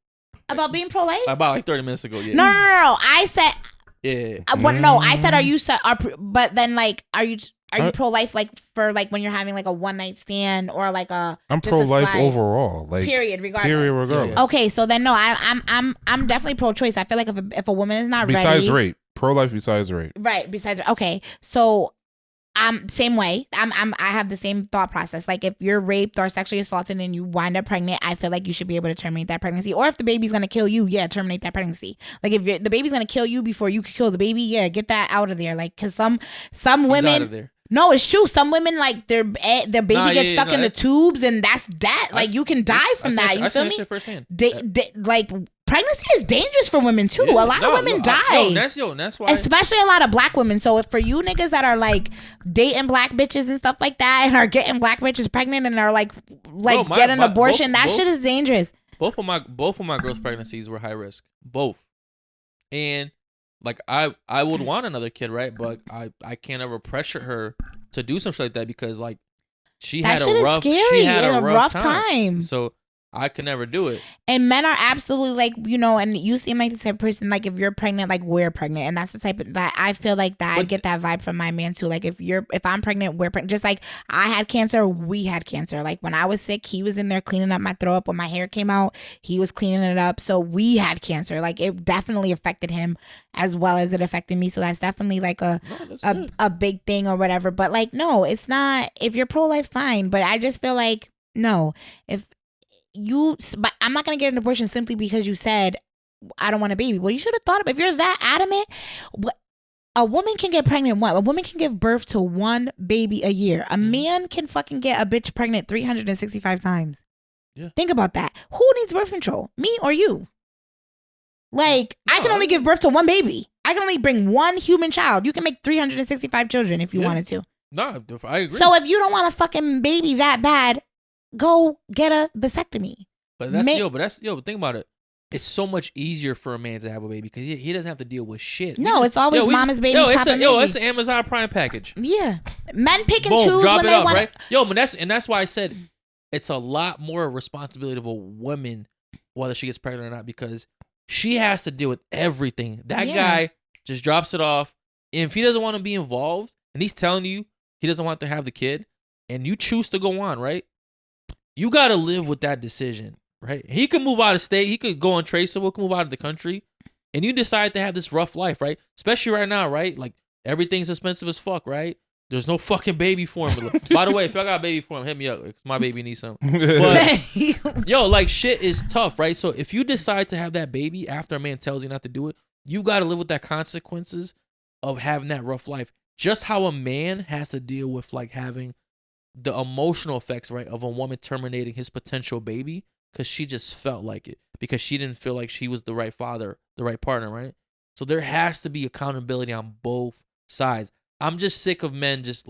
About being pro-life? About like 30 minutes ago. Yeah. No. I said. Yeah. No, I said, but then like, are you pro-life like for like when you're having like a one night stand or like a? I'm pro-life overall, like period, regardless. Yeah. Okay, so then no, I'm definitely pro-choice. I feel like if a woman is not ready, besides rape, pro-life besides rape, right? Besides, okay, so same way. I have the same thought process. Like if you're raped or sexually assaulted and you wind up pregnant, I feel like you should be able to terminate that pregnancy. Or if the baby's gonna kill you, terminate that pregnancy. Like if the baby's gonna kill you before you kill the baby, get that out of there. Like because some women. He's out of there. No, it's true. Some women like their baby gets stuck in the tubes, and that's that. Like you can die from that. You feel me? Firsthand. Like pregnancy is dangerous for women too. A lot of women die. That's why. Especially a lot of black women. So if for you niggas that are like dating black bitches and stuff like that, and are getting black bitches pregnant and are like getting an abortion, that shit is dangerous. Both of my girls' pregnancies were high risk. Both, and. Like I would want another kid, right? But I can't ever pressure her to do something like that because like she had a rough time. So I could never do it. And men are absolutely like, and you seem like the type of person, like if you're pregnant, like we're pregnant. And that's the type of that I feel like that I get that vibe from my man too. Like if I'm pregnant, we're pregnant. Just like I had cancer, we had cancer. Like when I was sick, he was in there cleaning up my throw up. When my hair came out, he was cleaning it up. So we had cancer. Like it definitely affected him as well as it affected me. So that's definitely like a big thing or whatever. But like, no, it's not. If you're pro-life, fine. But I just feel like, no, but I'm not going to get an abortion simply because you said, I don't want a baby. Well, you should have thought about if you're that adamant. a woman can get pregnant a woman can give birth to one baby a year. A man can fucking get a bitch pregnant 365 times. Yeah. Think about that. Who needs birth control? Me or you? Like, I can only give birth to one baby. I can only bring one human child. You can make 365 children if you wanted to. No, I agree. So if you don't want a fucking baby that bad, go get a vasectomy. But think about it. It's so much easier for a man to have a baby because he doesn't have to deal with shit. No, it's always mama's baby. It's the Amazon Prime package. Yeah, men pick and Boom, choose drop when it they up, want. Right? Yo, but that's why I said it's a lot more responsibility of a woman whether she gets pregnant or not because she has to deal with everything. That guy just drops it off, and if he doesn't want to be involved, and he's telling you he doesn't want to have the kid, and you choose to go on, right? You got to live with that decision. Right, he could move out of state. He could go untraceable. Could move out of the country, and you decide to have this rough life, right? Especially right now, right? Like everything's expensive as fuck, right? There's no fucking baby formula. By the way, if y'all got baby formula, hit me up. Cause my baby needs some. But yo, like shit is tough, right? So if you decide to have that baby after a man tells you not to do it, you got to live with that consequences of having that rough life. Just how a man has to deal with like having the emotional effects, right, of a woman terminating his potential baby. Because she just felt like it. Because she didn't feel like she was the right father, the right partner, right? So there has to be accountability on both sides. I'm just sick of men just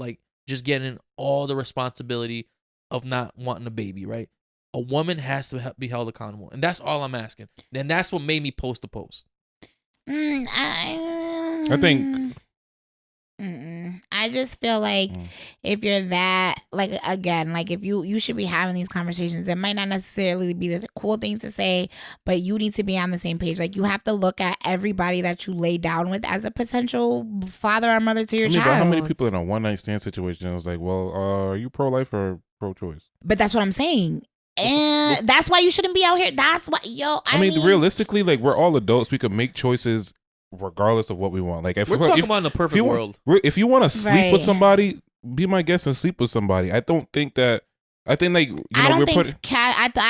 getting all the responsibility of not wanting a baby, right? A woman has to be held accountable. And that's all I'm asking. And that's what made me post the post. I think... I just feel like if you're that, like, again, like if you should be having these conversations, it might not necessarily be the cool thing to say, but you need to be on the same page. Like you have to look at everybody that you lay down with as a potential father or mother to your child. But how many people in a one night stand situation was like, well, are you pro-life or pro-choice? But that's what I'm saying. And that's why you shouldn't be out here. That's why, I mean, realistically, like we're all adults. We can make choices regardless of what we want. Like if we're talking about in the perfect world. If you want to sleep with somebody, be my guest and sleep with somebody. I don't think like I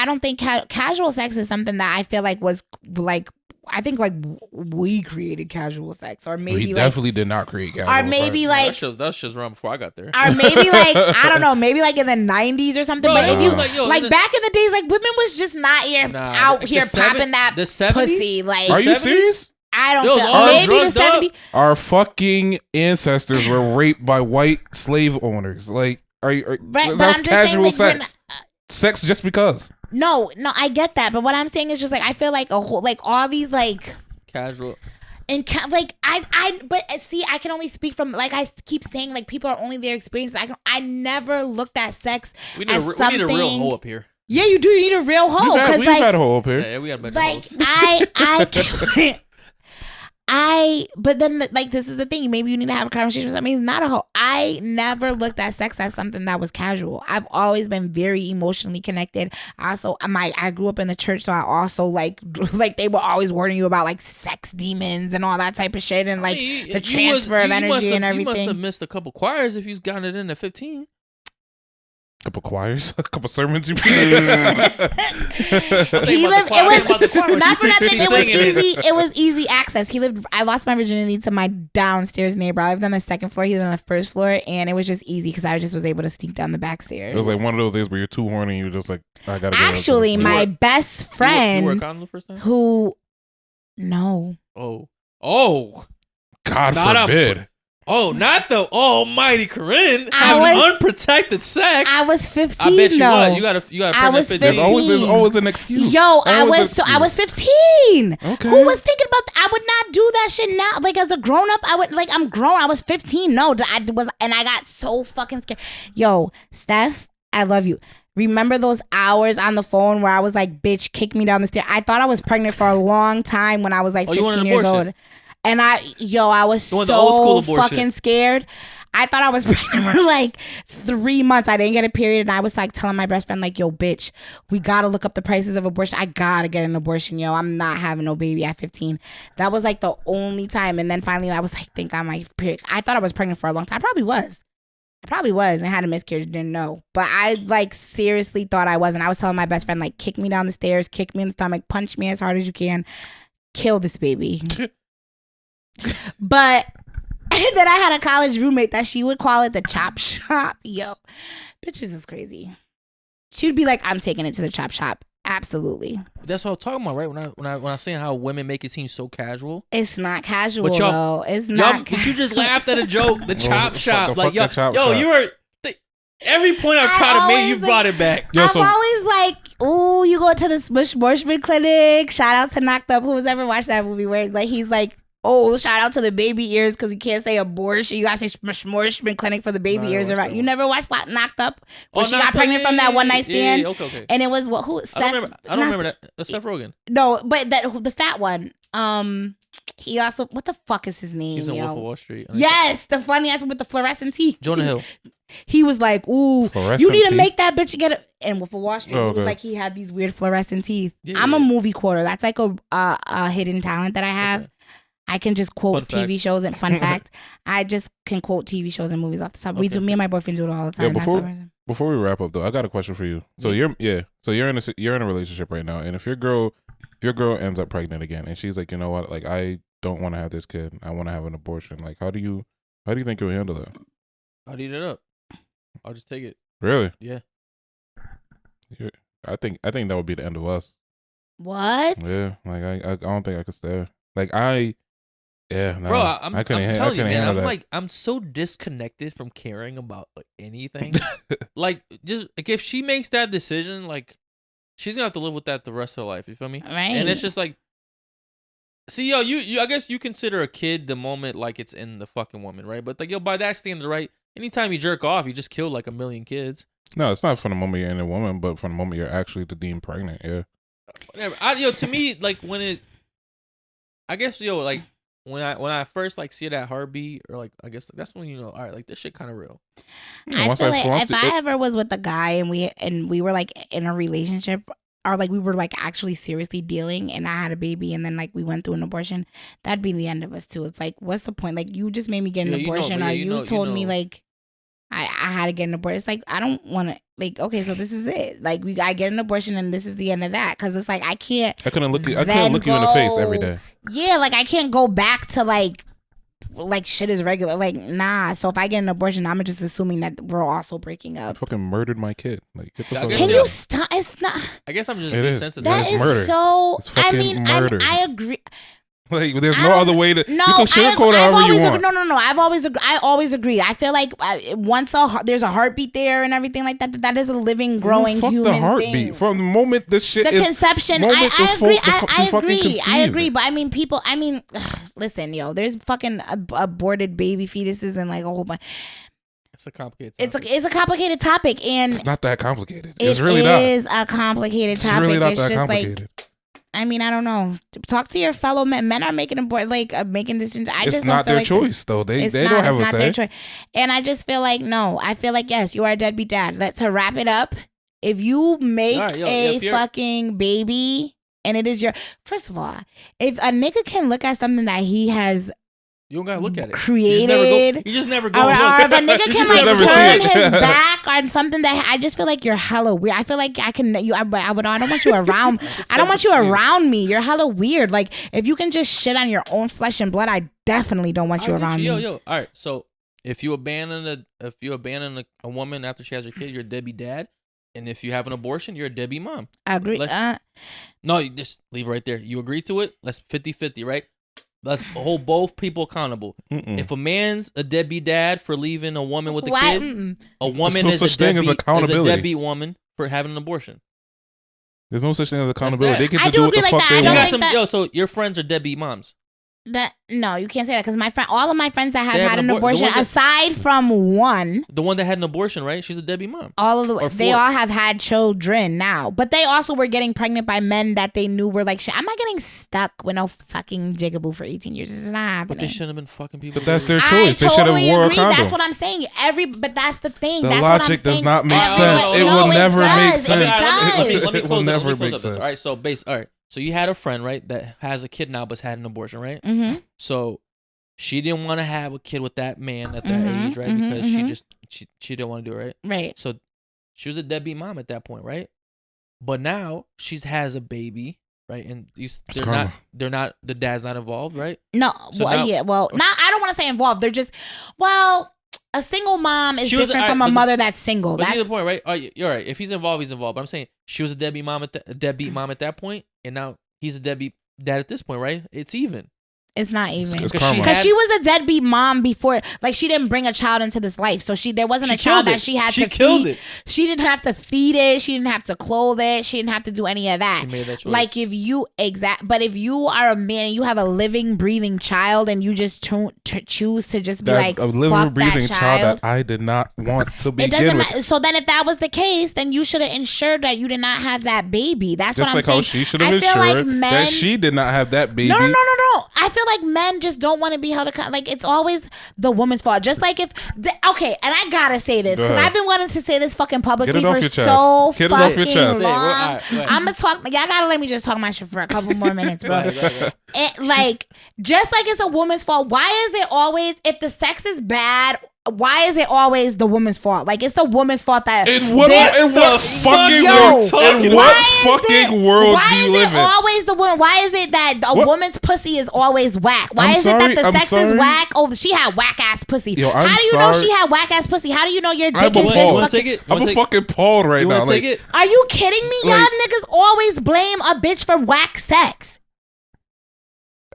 don't think casual sex is something that I feel like was like I think like we created casual sex, or maybe we definitely did not create casual or maybe sex. like that shit's around before I got there, or maybe like I don't know, maybe like in the 90s or something. But if you like back in the days, like women was just not out here popping that pussy. Like, are you serious? I don't feel maybe the 70s. Our fucking ancestors were raped by white slave owners. Like, right, but that's casual saying, like, sex. Sex just because. No, I get that, but what I'm saying is just like I feel like a whole like all these like casual and like but see, I can only speak from like I keep saying like people are only their experience. I never looked at sex as something. We need a real hoe up here. Yeah, you do need a real hoe because we've had a hoe up here. Yeah, we got a bunch of hoes. But then like this is the thing. Maybe you need to have a conversation with somebody who's not a hoe. I never looked at sex as something that was casual. I've always been very emotionally connected. I grew up in the church, so I also like they were always warning you about like sex demons and all that type of shit and like the transfer of energy and everything. You must have missed a couple choirs if you've gotten it in at 15. Couple choirs, a couple sermons. You he lived. It was not for nothing. It was easy. It was easy access. He lived. I lost my virginity to my downstairs neighbor. I lived on the second floor. He lived on the first floor, and it was just easy because I just was able to sneak down the back stairs. It was like one of those days where you're too horny. You're just like, I gotta. Actually, my best friend, you were a condom the first time? Who, no. Oh, God forbid. Not the almighty Corinne having unprotected sex. I was 15. I bet you though. what. You got a I was 15. There's always an excuse. Yo, I was 15. Okay. Who was thinking about I would not do that shit now. Like as a grown up, I would like I'm grown. I was 15. No, I was, and I got so fucking scared. Yo, Steph, I love you. Remember those hours on the phone where I was like, bitch, kick me down the stairs? I thought I was pregnant for a long time when I was like 15 years old. And I was so fucking scared. I thought I was pregnant for like 3 months. I didn't get a period. And I was like telling my best friend, like, yo, bitch, we got to look up the prices of abortion. I got to get an abortion, yo. I'm not having no baby at 15. That was like the only time. And then finally I was like, think I might period. I thought I was pregnant for a long time. I probably was and had a miscarriage, didn't know. But I like seriously thought I wasn't. I was telling my best friend, like, kick me down the stairs, kick me in the stomach, punch me as hard as you can, kill this baby. But And then I had a college roommate that she would call it the chop shop. Yo, bitches is crazy. She would be like, I'm taking it to the chop shop. Absolutely. That's what I'm talking about, right? When I was saying how women make it seem so casual. It's not casual, But y'all- though. It's not. But you just laughed at a joke. The chop shop. Like, yo, the chop yo, shop. you were. Every point I've tried to make, you brought it back. Yo, I'm always like, ooh, you go to the Smushment Clinic. Shout out to Knocked Up. Who's ever watched that movie where like he's like, oh, shout out to the baby ears because you can't say abortion. You gotta say Smushment Clinic for the baby ears. You never watched Knocked Up where she got pregnant from that one night stand? Yeah, okay. And it was what? Who? Seth, I don't remember that. Seth Rogen. No, but the fat one. He also, what the fuck is his name? He's in Wolf of Wall Street. Yes, the funny ass one with the fluorescent teeth. Jonah Hill. He was like, ooh, you need to make that bitch get it. And Wolf of Wall Street, Oh, it was like he had these weird fluorescent teeth. Yeah, I'm a movie quoter. That's like a hidden talent that I have. Okay. I can just quote TV shows and fun fact. I just can quote TV shows and movies off the top. Me and my boyfriend do it all the time. Before we wrap up though, I got a question for you. So you're in a relationship right now, and if your girl ends up pregnant again, and she's like, you know what, like I don't want to have this kid, I want to have an abortion. Like, how do you think you'll handle that? I'll eat it up. I'll just take it. Really? Yeah. I think that would be the end of us. What? Yeah. Like I don't think I could stay. Like bro, I'm telling you, man. That. I'm so disconnected from caring about like anything. Like, just like if she makes that decision, like she's gonna have to live with that the rest of her life. You feel me? Right. And it's just like, see, yo, you I guess you consider a kid the moment like it's in the fucking woman, right? But like, yo, by that standard, right? Anytime you jerk off, you just killed like 1 million kids. No, it's not from the moment you're in a woman, but from the moment you're actually deemed pregnant. Yeah. Whatever. To me, like when it, I guess, like when I first like see that heartbeat, or like I guess that's when all right, like this shit kind of real. I feel like if I ever was with a guy and we were like in a relationship, or like we were like actually seriously dealing, and I had a baby, and then like we went through an abortion, that'd be the end of us too. It's like, what's the point? Like, you just made me get an abortion, or you told me like I had to get an abortion. It's like, I don't want to, like, okay, so this is it. Like, I get an abortion and this is the end of that. Because it's like, I couldn't look you in the face every day. Yeah, like I can't go back to like shit is regular. Like, nah. So if I get an abortion, I'm just assuming that we're also breaking up. I fucking murdered my kid. Like, get the fuck Can you stop? It's not. I guess I'm just desensitized. That is murder. So, it's fucking murder. I agree. Like, there's no other way to. No, you can sugarcoat it however you want. No. I always agree. I feel like once there's a heartbeat there and everything like that. That is a living, growing human the heartbeat thing. From the moment the shit the is conception. I agree. But I mean, people. I mean, listen, yo. There's fucking aborted baby fetuses and like a whole bunch. It's a complicated topic. It's a complicated topic, and it's not that complicated. It's really not. It is a complicated topic. It's really not it's that just complicated. Like. I mean, I don't know. Talk to your fellow men. Men are making making decisions. It's not their choice, though. They don't have a say. Their choice. And I just feel like, no. I feel like, yes, you are a deadbeat dad. To wrap it up, if you make a fucking baby and it is your... First of all, if a nigga can look at something that he has... You don't gotta look at it. Created. You just never go. Or if a nigga can like turn his back on something that I just feel like you're hella weird. I feel like I can. I don't want you around. I don't want you around me. You're hella weird. Like if you can just shit on your own flesh and blood, I definitely don't want you around me. Yo. All right. So if you abandon a woman after she has her kid, you're a deadbeat dad. And if you have an abortion, you're a deadbeat mom. I agree. No, you just leave it right there. You agree to it. Let's 50-50, right? Let's hold both people accountable. If a man's a deadbeat dad for leaving a woman with a kid, a woman is a deadbeat woman for having an abortion. There's no such thing as accountability. They get to do what the like fuck they want. So your friends are deadbeat moms. No, you can't say that because all of my friends that have had an abortion, aside from one, the one that had an abortion, right? She's a deadbeat mom. They all have had children now, but they also were getting pregnant by men that they knew were like shit. I'm not getting stuck with no fucking jigaboo for 18 years. This is not happening. But they shouldn't have been fucking people. But that's their choice. They should have wore a condom. That's what I'm saying. But that's the thing. The logic does not make sense. It will never make sense. Let me close this. All right. So you had a friend, right, that has a kid now but's had an abortion, right? Mm-hmm. So she didn't want to have a kid with that man at that age, right? Because she didn't want to do it, right? Right. So she was a deadbeat mom at that point, right? But now she has a baby right? And karma. they're not the dad's not involved, right? No, So well, now- yeah, well, not. I don't want to say involved. They're just, well, a single mom is She was- different alright, from a but mother that's single. But That's here's the point, right? Oh, you're right. If he's involved, he's involved. But I'm saying she was a deadbeat mom at that point, and now he's a deadbeat dad at this point, right? It's even. it's not even. It's Because karma. Because she was a deadbeat mom before, like she didn't bring a child into this life, so there wasn't a child that she had to killed feed. it. She didn't have to feed it. She didn't have to clothe it. She didn't have to do any of that. She made that choice. Like if you but if you are a man and you have a living, breathing child and you just choose to just be like, a living, fuck breathing that child that I did not want to it begin doesn't with. matter. So then, if that was the case, then you should have ensured that you did not have that baby. That's Just what I'm like saying. how she should have I feel like ensured men, that she did not have that baby. No. I feel like men just don't want to be held accountable. Like it's always the woman's fault. Just like okay, and I gotta say this because I've been wanting to say this fucking publicly for so Get it off your fucking chest. long. Say it. I'm gonna talk. Y'all gotta let me just talk my shit for a couple more minutes, bro. Right. Like just like it's a woman's fault. Why is it always if the sex is bad? Why is it always the woman's fault? Like it's the woman's fault that In what fucking Yo, world? In what fucking world do you live in? Why is it always the woman? Why is it that a woman's pussy is always whack? Why I'm is sorry, it that the I'm sex is sorry. whack? Oh, she had whack ass pussy. Yo, How I'm do you know sorry. she had whack ass pussy? How do you know your dick I'm is just appalled. You wanna fucking? take it? I'm fucking appalled right You now. want to take it? Are you kidding me? Y'all Like- niggas always blame a bitch for whack sex.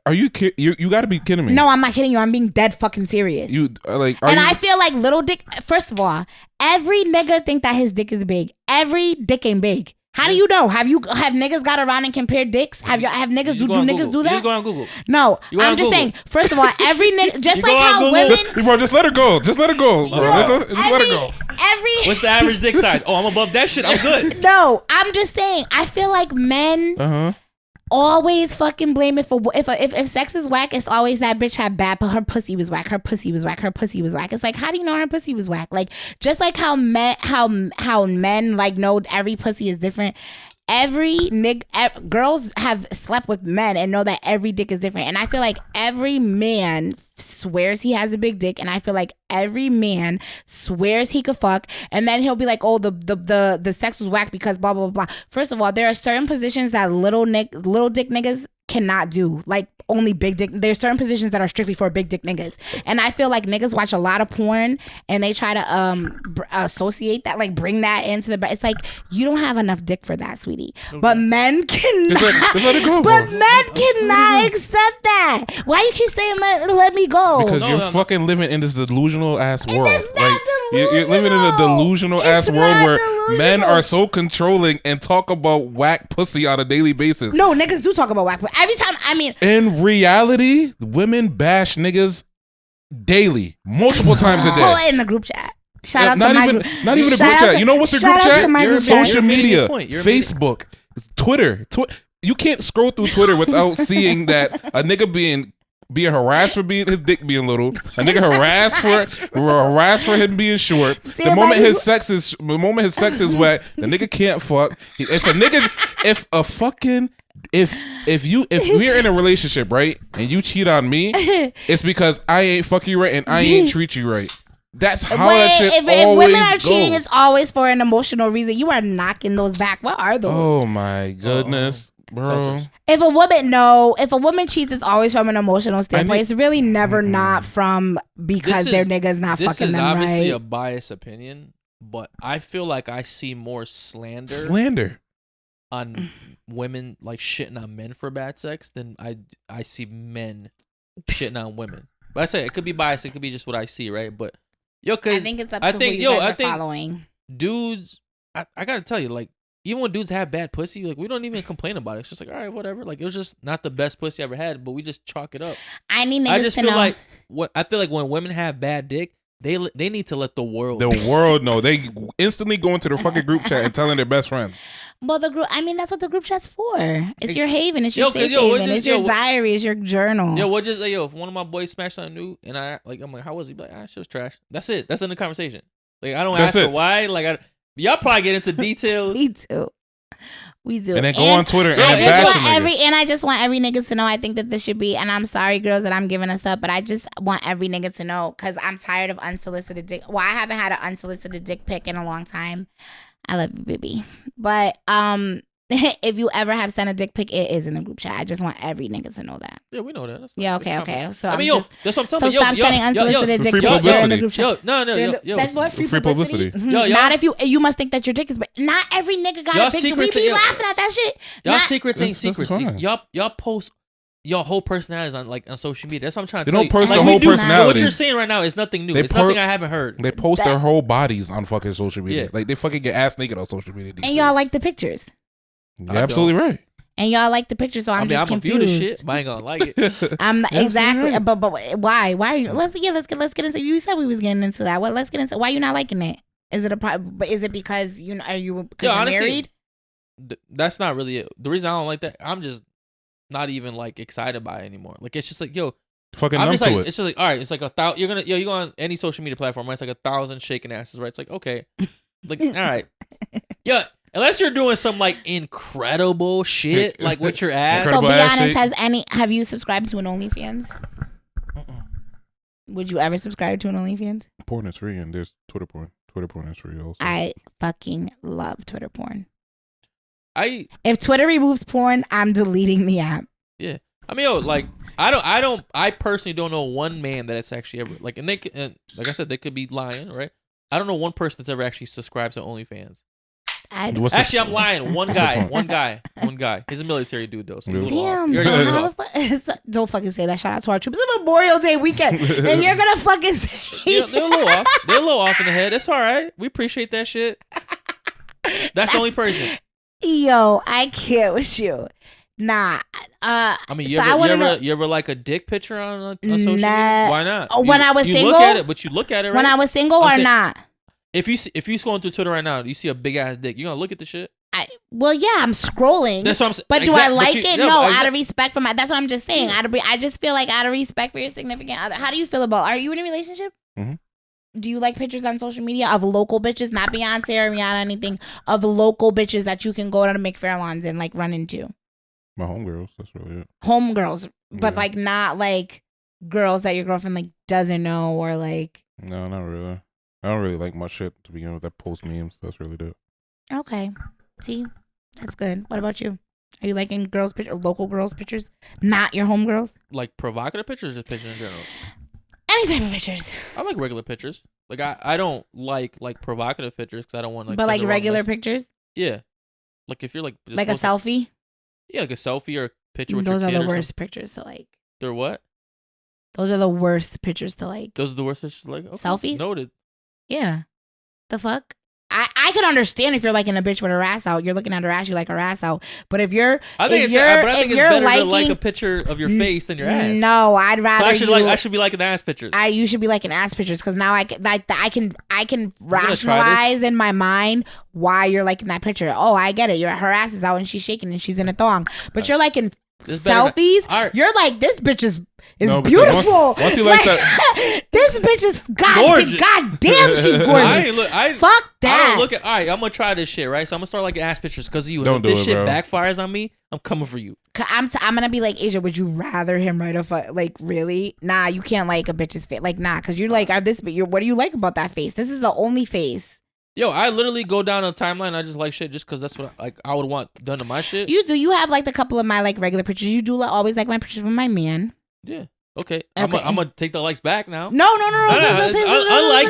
Are you you got to be kidding me? No, I'm not kidding you. I'm being dead fucking serious. You like? I feel like little dick. First of all, every nigga think that his dick is big. Every dick ain't big. How do you know? Have niggas got around and compared dicks? Have niggas do niggas do You that? just go on Google. No, You go on I'm just Google. saying. First of all, every nigga, just You like go on how Google. women. Bro, just let her go. Just let her go, bro. Just let her go. Every What's the average dick size? Oh, I'm above that shit. I'm good. no, I'm just saying. I feel like men always fucking blame it for if sex is whack. It's always that bitch had bad, but her pussy was whack. Her pussy was whack. Her pussy was whack. It's like, how do you know her pussy was whack? Like just like how men like know every pussy is different. Girls have slept with men and know that every dick is different. And I feel like every man swears he has a big dick, and I feel like every man swears he could fuck, and then he'll be like, oh, the sex was whack because blah blah blah. First of all, there are certain positions that little dick niggas cannot do, like only big dick. There's certain positions that are strictly for big dick niggas, and I feel like niggas watch a lot of porn and they try to associate that, like bring that into the. It's like you don't have enough dick for that, sweetie. Okay. But men cannot. Just let it go, but bro. men cannot accept that. Why you keep saying let me go? Because you're no. fucking living in this delusional ass world. is not You're living in a delusional ass It's world not where delusional. men are so controlling and talk about whack pussy on a daily basis. No, niggas do talk about whack, but every time, I mean, In reality, women bash niggas daily, multiple times a day. oh, in the group chat. Shout out not to my even group. not even a Shout group out chat. to- You know what's the shout group out chat? to my You're group chat. Social You're making this media, point. You're making- Facebook, Twitter. You can't scroll through Twitter without seeing that a nigga being harassed for being his dick being little, a nigga harassed for him being short. The moment his sex is wet, the nigga can't fuck. If we're in a relationship, right, and you cheat on me, it's because I ain't fuck you right and I ain't treat you right. That's how that shit if always women are cheating, goes. it's always for an emotional reason. You are knocking those back. What are those? Oh my goodness, bro. If a woman cheats, it's always from an emotional standpoint. It's really never not from because their nigga's not fucking them right. This is obviously a biased opinion, but I feel like I see more Slander. on women like shitting on men for bad sex than I see men shitting on women. But I say it could be biased. It could be just what I see, right? But I think it's up to who you guys are following. Dudes, I gotta tell you, like, even when dudes have bad pussy, like, we don't even complain about it. It's just like, all right, whatever. Like, it was just not the best pussy I ever had, but we just chalk it up. I need niggas I just to feel know. like I feel like when women have bad dick, they need to let the world. The world know. They instantly go into the fucking group chat and telling their best friends. Well, the group. I mean, that's what the group chat's for. It's your haven. It's your Yo, 'cause, safe yo, what haven. just- It's your yo, what- diary. It's your journal. Yo, what just if one of my boys smashed something new and I'm like, how was he? Be like, shit was trash. That's it. That's in the conversation. Like, I don't That's ask it. for why. Like, y'all probably get into details. We do. And then go on Twitter and I then just bash want the nigga. and I just want every nigga to know. I think that this should be. And I'm sorry, girls, that I'm giving us up, but I just want every nigga to know because I'm tired of unsolicited dick. Well, I haven't had an unsolicited dick pic in a long time. I love you, baby. But if you ever have sent a dick pic, it is in the group chat. I just want every nigga to know that. Yeah, we know that. That's Yeah, not- okay, that's okay. common. So I mean, I'm yo, just, that's what I'm so telling you. stop sending unsolicited dick free pics. You're in the publicity. group chat. Yo, no. That's what free publicity. Yo, Not if you must think that your dick is, but not every nigga got Y'all a picture. We secrets- be yo, laughing at that shit. Y'all Not- secrets ain't That's secrets. fine. Y'all post your whole personalities on social media. That's what I'm trying to They tell don't you. post their Like, whole we do- personality. What you're saying right now is nothing new. It's nothing I haven't heard. They post That- their whole bodies on fucking social media. Yeah. Like they fucking get ass naked on social media. These And days. y'all like the pictures. You're absolutely right. And y'all like the pictures, so I'm just I'm a view this confused. shit, but I ain't gonna like it. I'm Absolutely exactly, right. but why? Why are you? Let's get into. You said we was getting into that. Well, let's get into. Why you not liking it? Is it a problem? But is it because because you're honestly, married? That's not really it. The reason I don't like that, I'm just not even like excited by it anymore. Like it's just like, yo, Fucking I'm numb just to like, it. it's just like, all right, it's like 1,000. You go on any social media platform, right? It's like 1,000 shaking asses, right? It's like, okay, like all right, yeah. Unless you're doing some like incredible shit, like with your ass. So Incredible be ass honest. shake. Have you subscribed to an OnlyFans? Would you ever subscribe to an OnlyFans? Porn is free, and there's Twitter porn. Twitter porn is free also. I fucking love Twitter porn. I If Twitter removes porn, I'm deleting the app. I mean, yo, like I personally don't know one man that it's actually ever like, and like I said, they could be lying, right? I don't know one person that's ever actually subscribed to OnlyFans. What's the- Actually, I'm lying. One the guy. point? He's a military dude though. So he's a little Damn, off. You so already know how he's off. the fuck? Don't fucking say that. Shout out to our troops. It's Memorial Day weekend, and you're gonna fucking say Yeah, they're a little off. They're a little off in the head. It's all right. We appreciate that shit. That's the only person. Yo, I can't with you. Nah. I mean, So I wanna know- you ever like a dick picture on social media? Nah. Why not? Oh, when I was you single? look at it, but you look at it right. When I was single I'm or saying- not? if you scrolling through Twitter right now, you see a big ass dick. You gonna look at the shit? Well, yeah, I'm scrolling. That's what I'm saying. But do I like it? Yeah, No, but out of respect for my. That's what I'm just saying. I just feel like out of respect for your significant other. How do you feel about? Are you in a relationship? Mhm. Do you like pictures on social media of local bitches, not Beyonce or Rihanna, anything of local bitches that you can go to McFarland's and like run into? My homegirls. That's really it. Homegirls, but Yeah. like not like girls that your girlfriend like doesn't know or like. No, not really. I don't really like much shit to begin with. That post memes. That's really it. Okay, see, that's good. What about you? Are you liking girls' pictures, local girls' pictures, not your homegirls? Like provocative pictures, or just pictures in general. Any type of pictures, I like regular pictures. Like I don't like provocative pictures because I don't want but like regular pictures, Yeah, like if you're like just like a posting- selfie. Yeah, like a selfie or a picture with Those your are kid the or worst something. pictures to like. They're what? Those are the worst pictures to like. Those are the worst pictures. Like okay, Selfies? Noted. Yeah. The fuck? I could understand if you're liking a bitch with her ass out. You're looking at her ass, you like her ass out. But if you're I think if it's you're but I think if it's you're better liking to like a picture of your face than your ass. No, I'd So rather I should be liking the ass pictures. you should be liking ass pictures because now I can gonna try rationalize in my mind why you're liking that picture. Oh, I get it. Her ass is out and she's shaking and she's in a thong. But you're liking This better selfies. All right. You're like, this bitch is No, because beautiful. once you like that- this bitch is Gorgeous. god damn, she's I gorgeous. ain't look. Fuck I that. don't look at. All right, I'm gonna try this shit. Right, so I'm gonna start liking ass pictures because of you. And Don't if do this it, shit bro. backfires on me, I'm coming for you. I'm gonna be like, Asia, would you rather him write like really? Nah, you can't like a bitch's face. Like, nah, because you're like, what do you like about that face? This is the only face. Yo, I literally go down a timeline. And I just like shit just because that's what I would want done to my shit. You do. You have like a couple of my like regular pictures. You do always like my pictures with my man. Yeah. Okay. I'm gonna take the likes back now. No. Unlike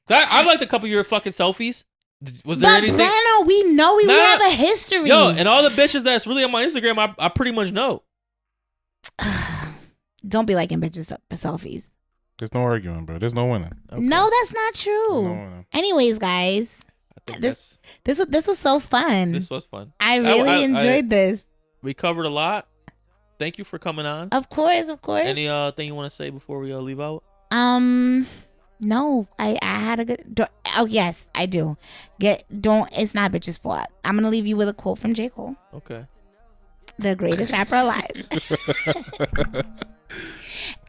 that, I liked a couple of your fucking selfies. Was there But anything? Brano, we know we Nah. have a history. Yo, and all the bitches that's really on my Instagram, I pretty much know. Don't be liking bitches for selfies. There's no arguing, bro. There's no winning. Okay. No, that's not There's true. no winning. Anyways, guys, I think this was so fun. this was fun. I really enjoyed this. We covered a lot. Thank you for coming on. Of course. Any thing you want to say before we leave out? No, I had a good. Oh yes, I do. It's not bitch's fault. I'm gonna leave you with a quote from J. Cole, Okay. the greatest rapper alive.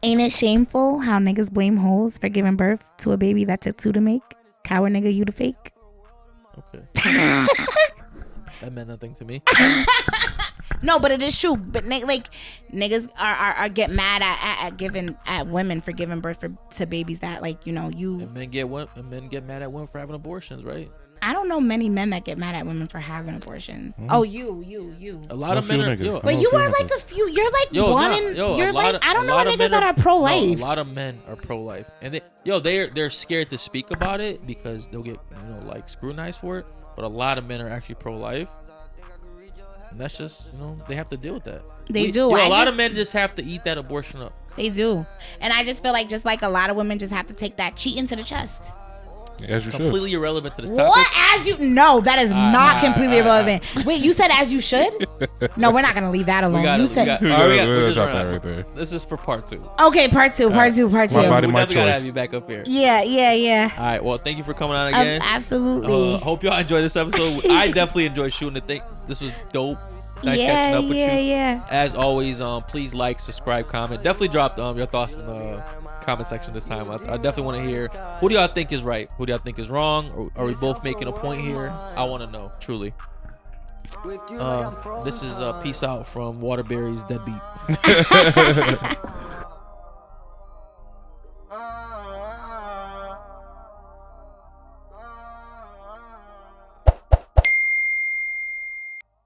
Ain't it shameful how niggas blame hoes for giving birth to a baby that took two to make? Coward nigga, you the fake. Okay. That meant nothing to me. No, but it is true. But niggas are get mad at women for giving birth to babies that you. And men get mad at women for having abortions, right? I don't know many men that get mad at women for having abortions. Oh, you. A lot of men are, yo, But you are like a few. You're like one in. You're like I don't know niggas that are pro-life. No, a lot of men are pro-life, and they're scared to speak about it because they'll get like scrutinized for it. But a lot of men are actually pro-life, and that's just they have to deal with that. They do. A lot of men just have to eat that abortion up. They do, and I just feel like a lot of women just have to take that cheating to the chest. As you completely should. irrelevant to this topic. What? As you? No, that is not completely irrelevant. Wait, you said as you should? No, we're not gonna leave that alone. We're just right there. This is for part 2. Okay, part two. My body, We my definitely choice. gotta have you back up here. Yeah. All right. Well, thank you for coming on again. Absolutely. Hope y'all enjoyed this episode. I definitely enjoyed shooting the thing. This was dope. Nice catching up with you. Yeah. As always, please like, subscribe, comment. Definitely drop your thoughts in the comment section this time. I definitely want to hear, who do y'all think is right? Who do y'all think is wrong? Or are we both making a point here? I want to know, truly. This is Peace Out from Waterbury's Deadbeat.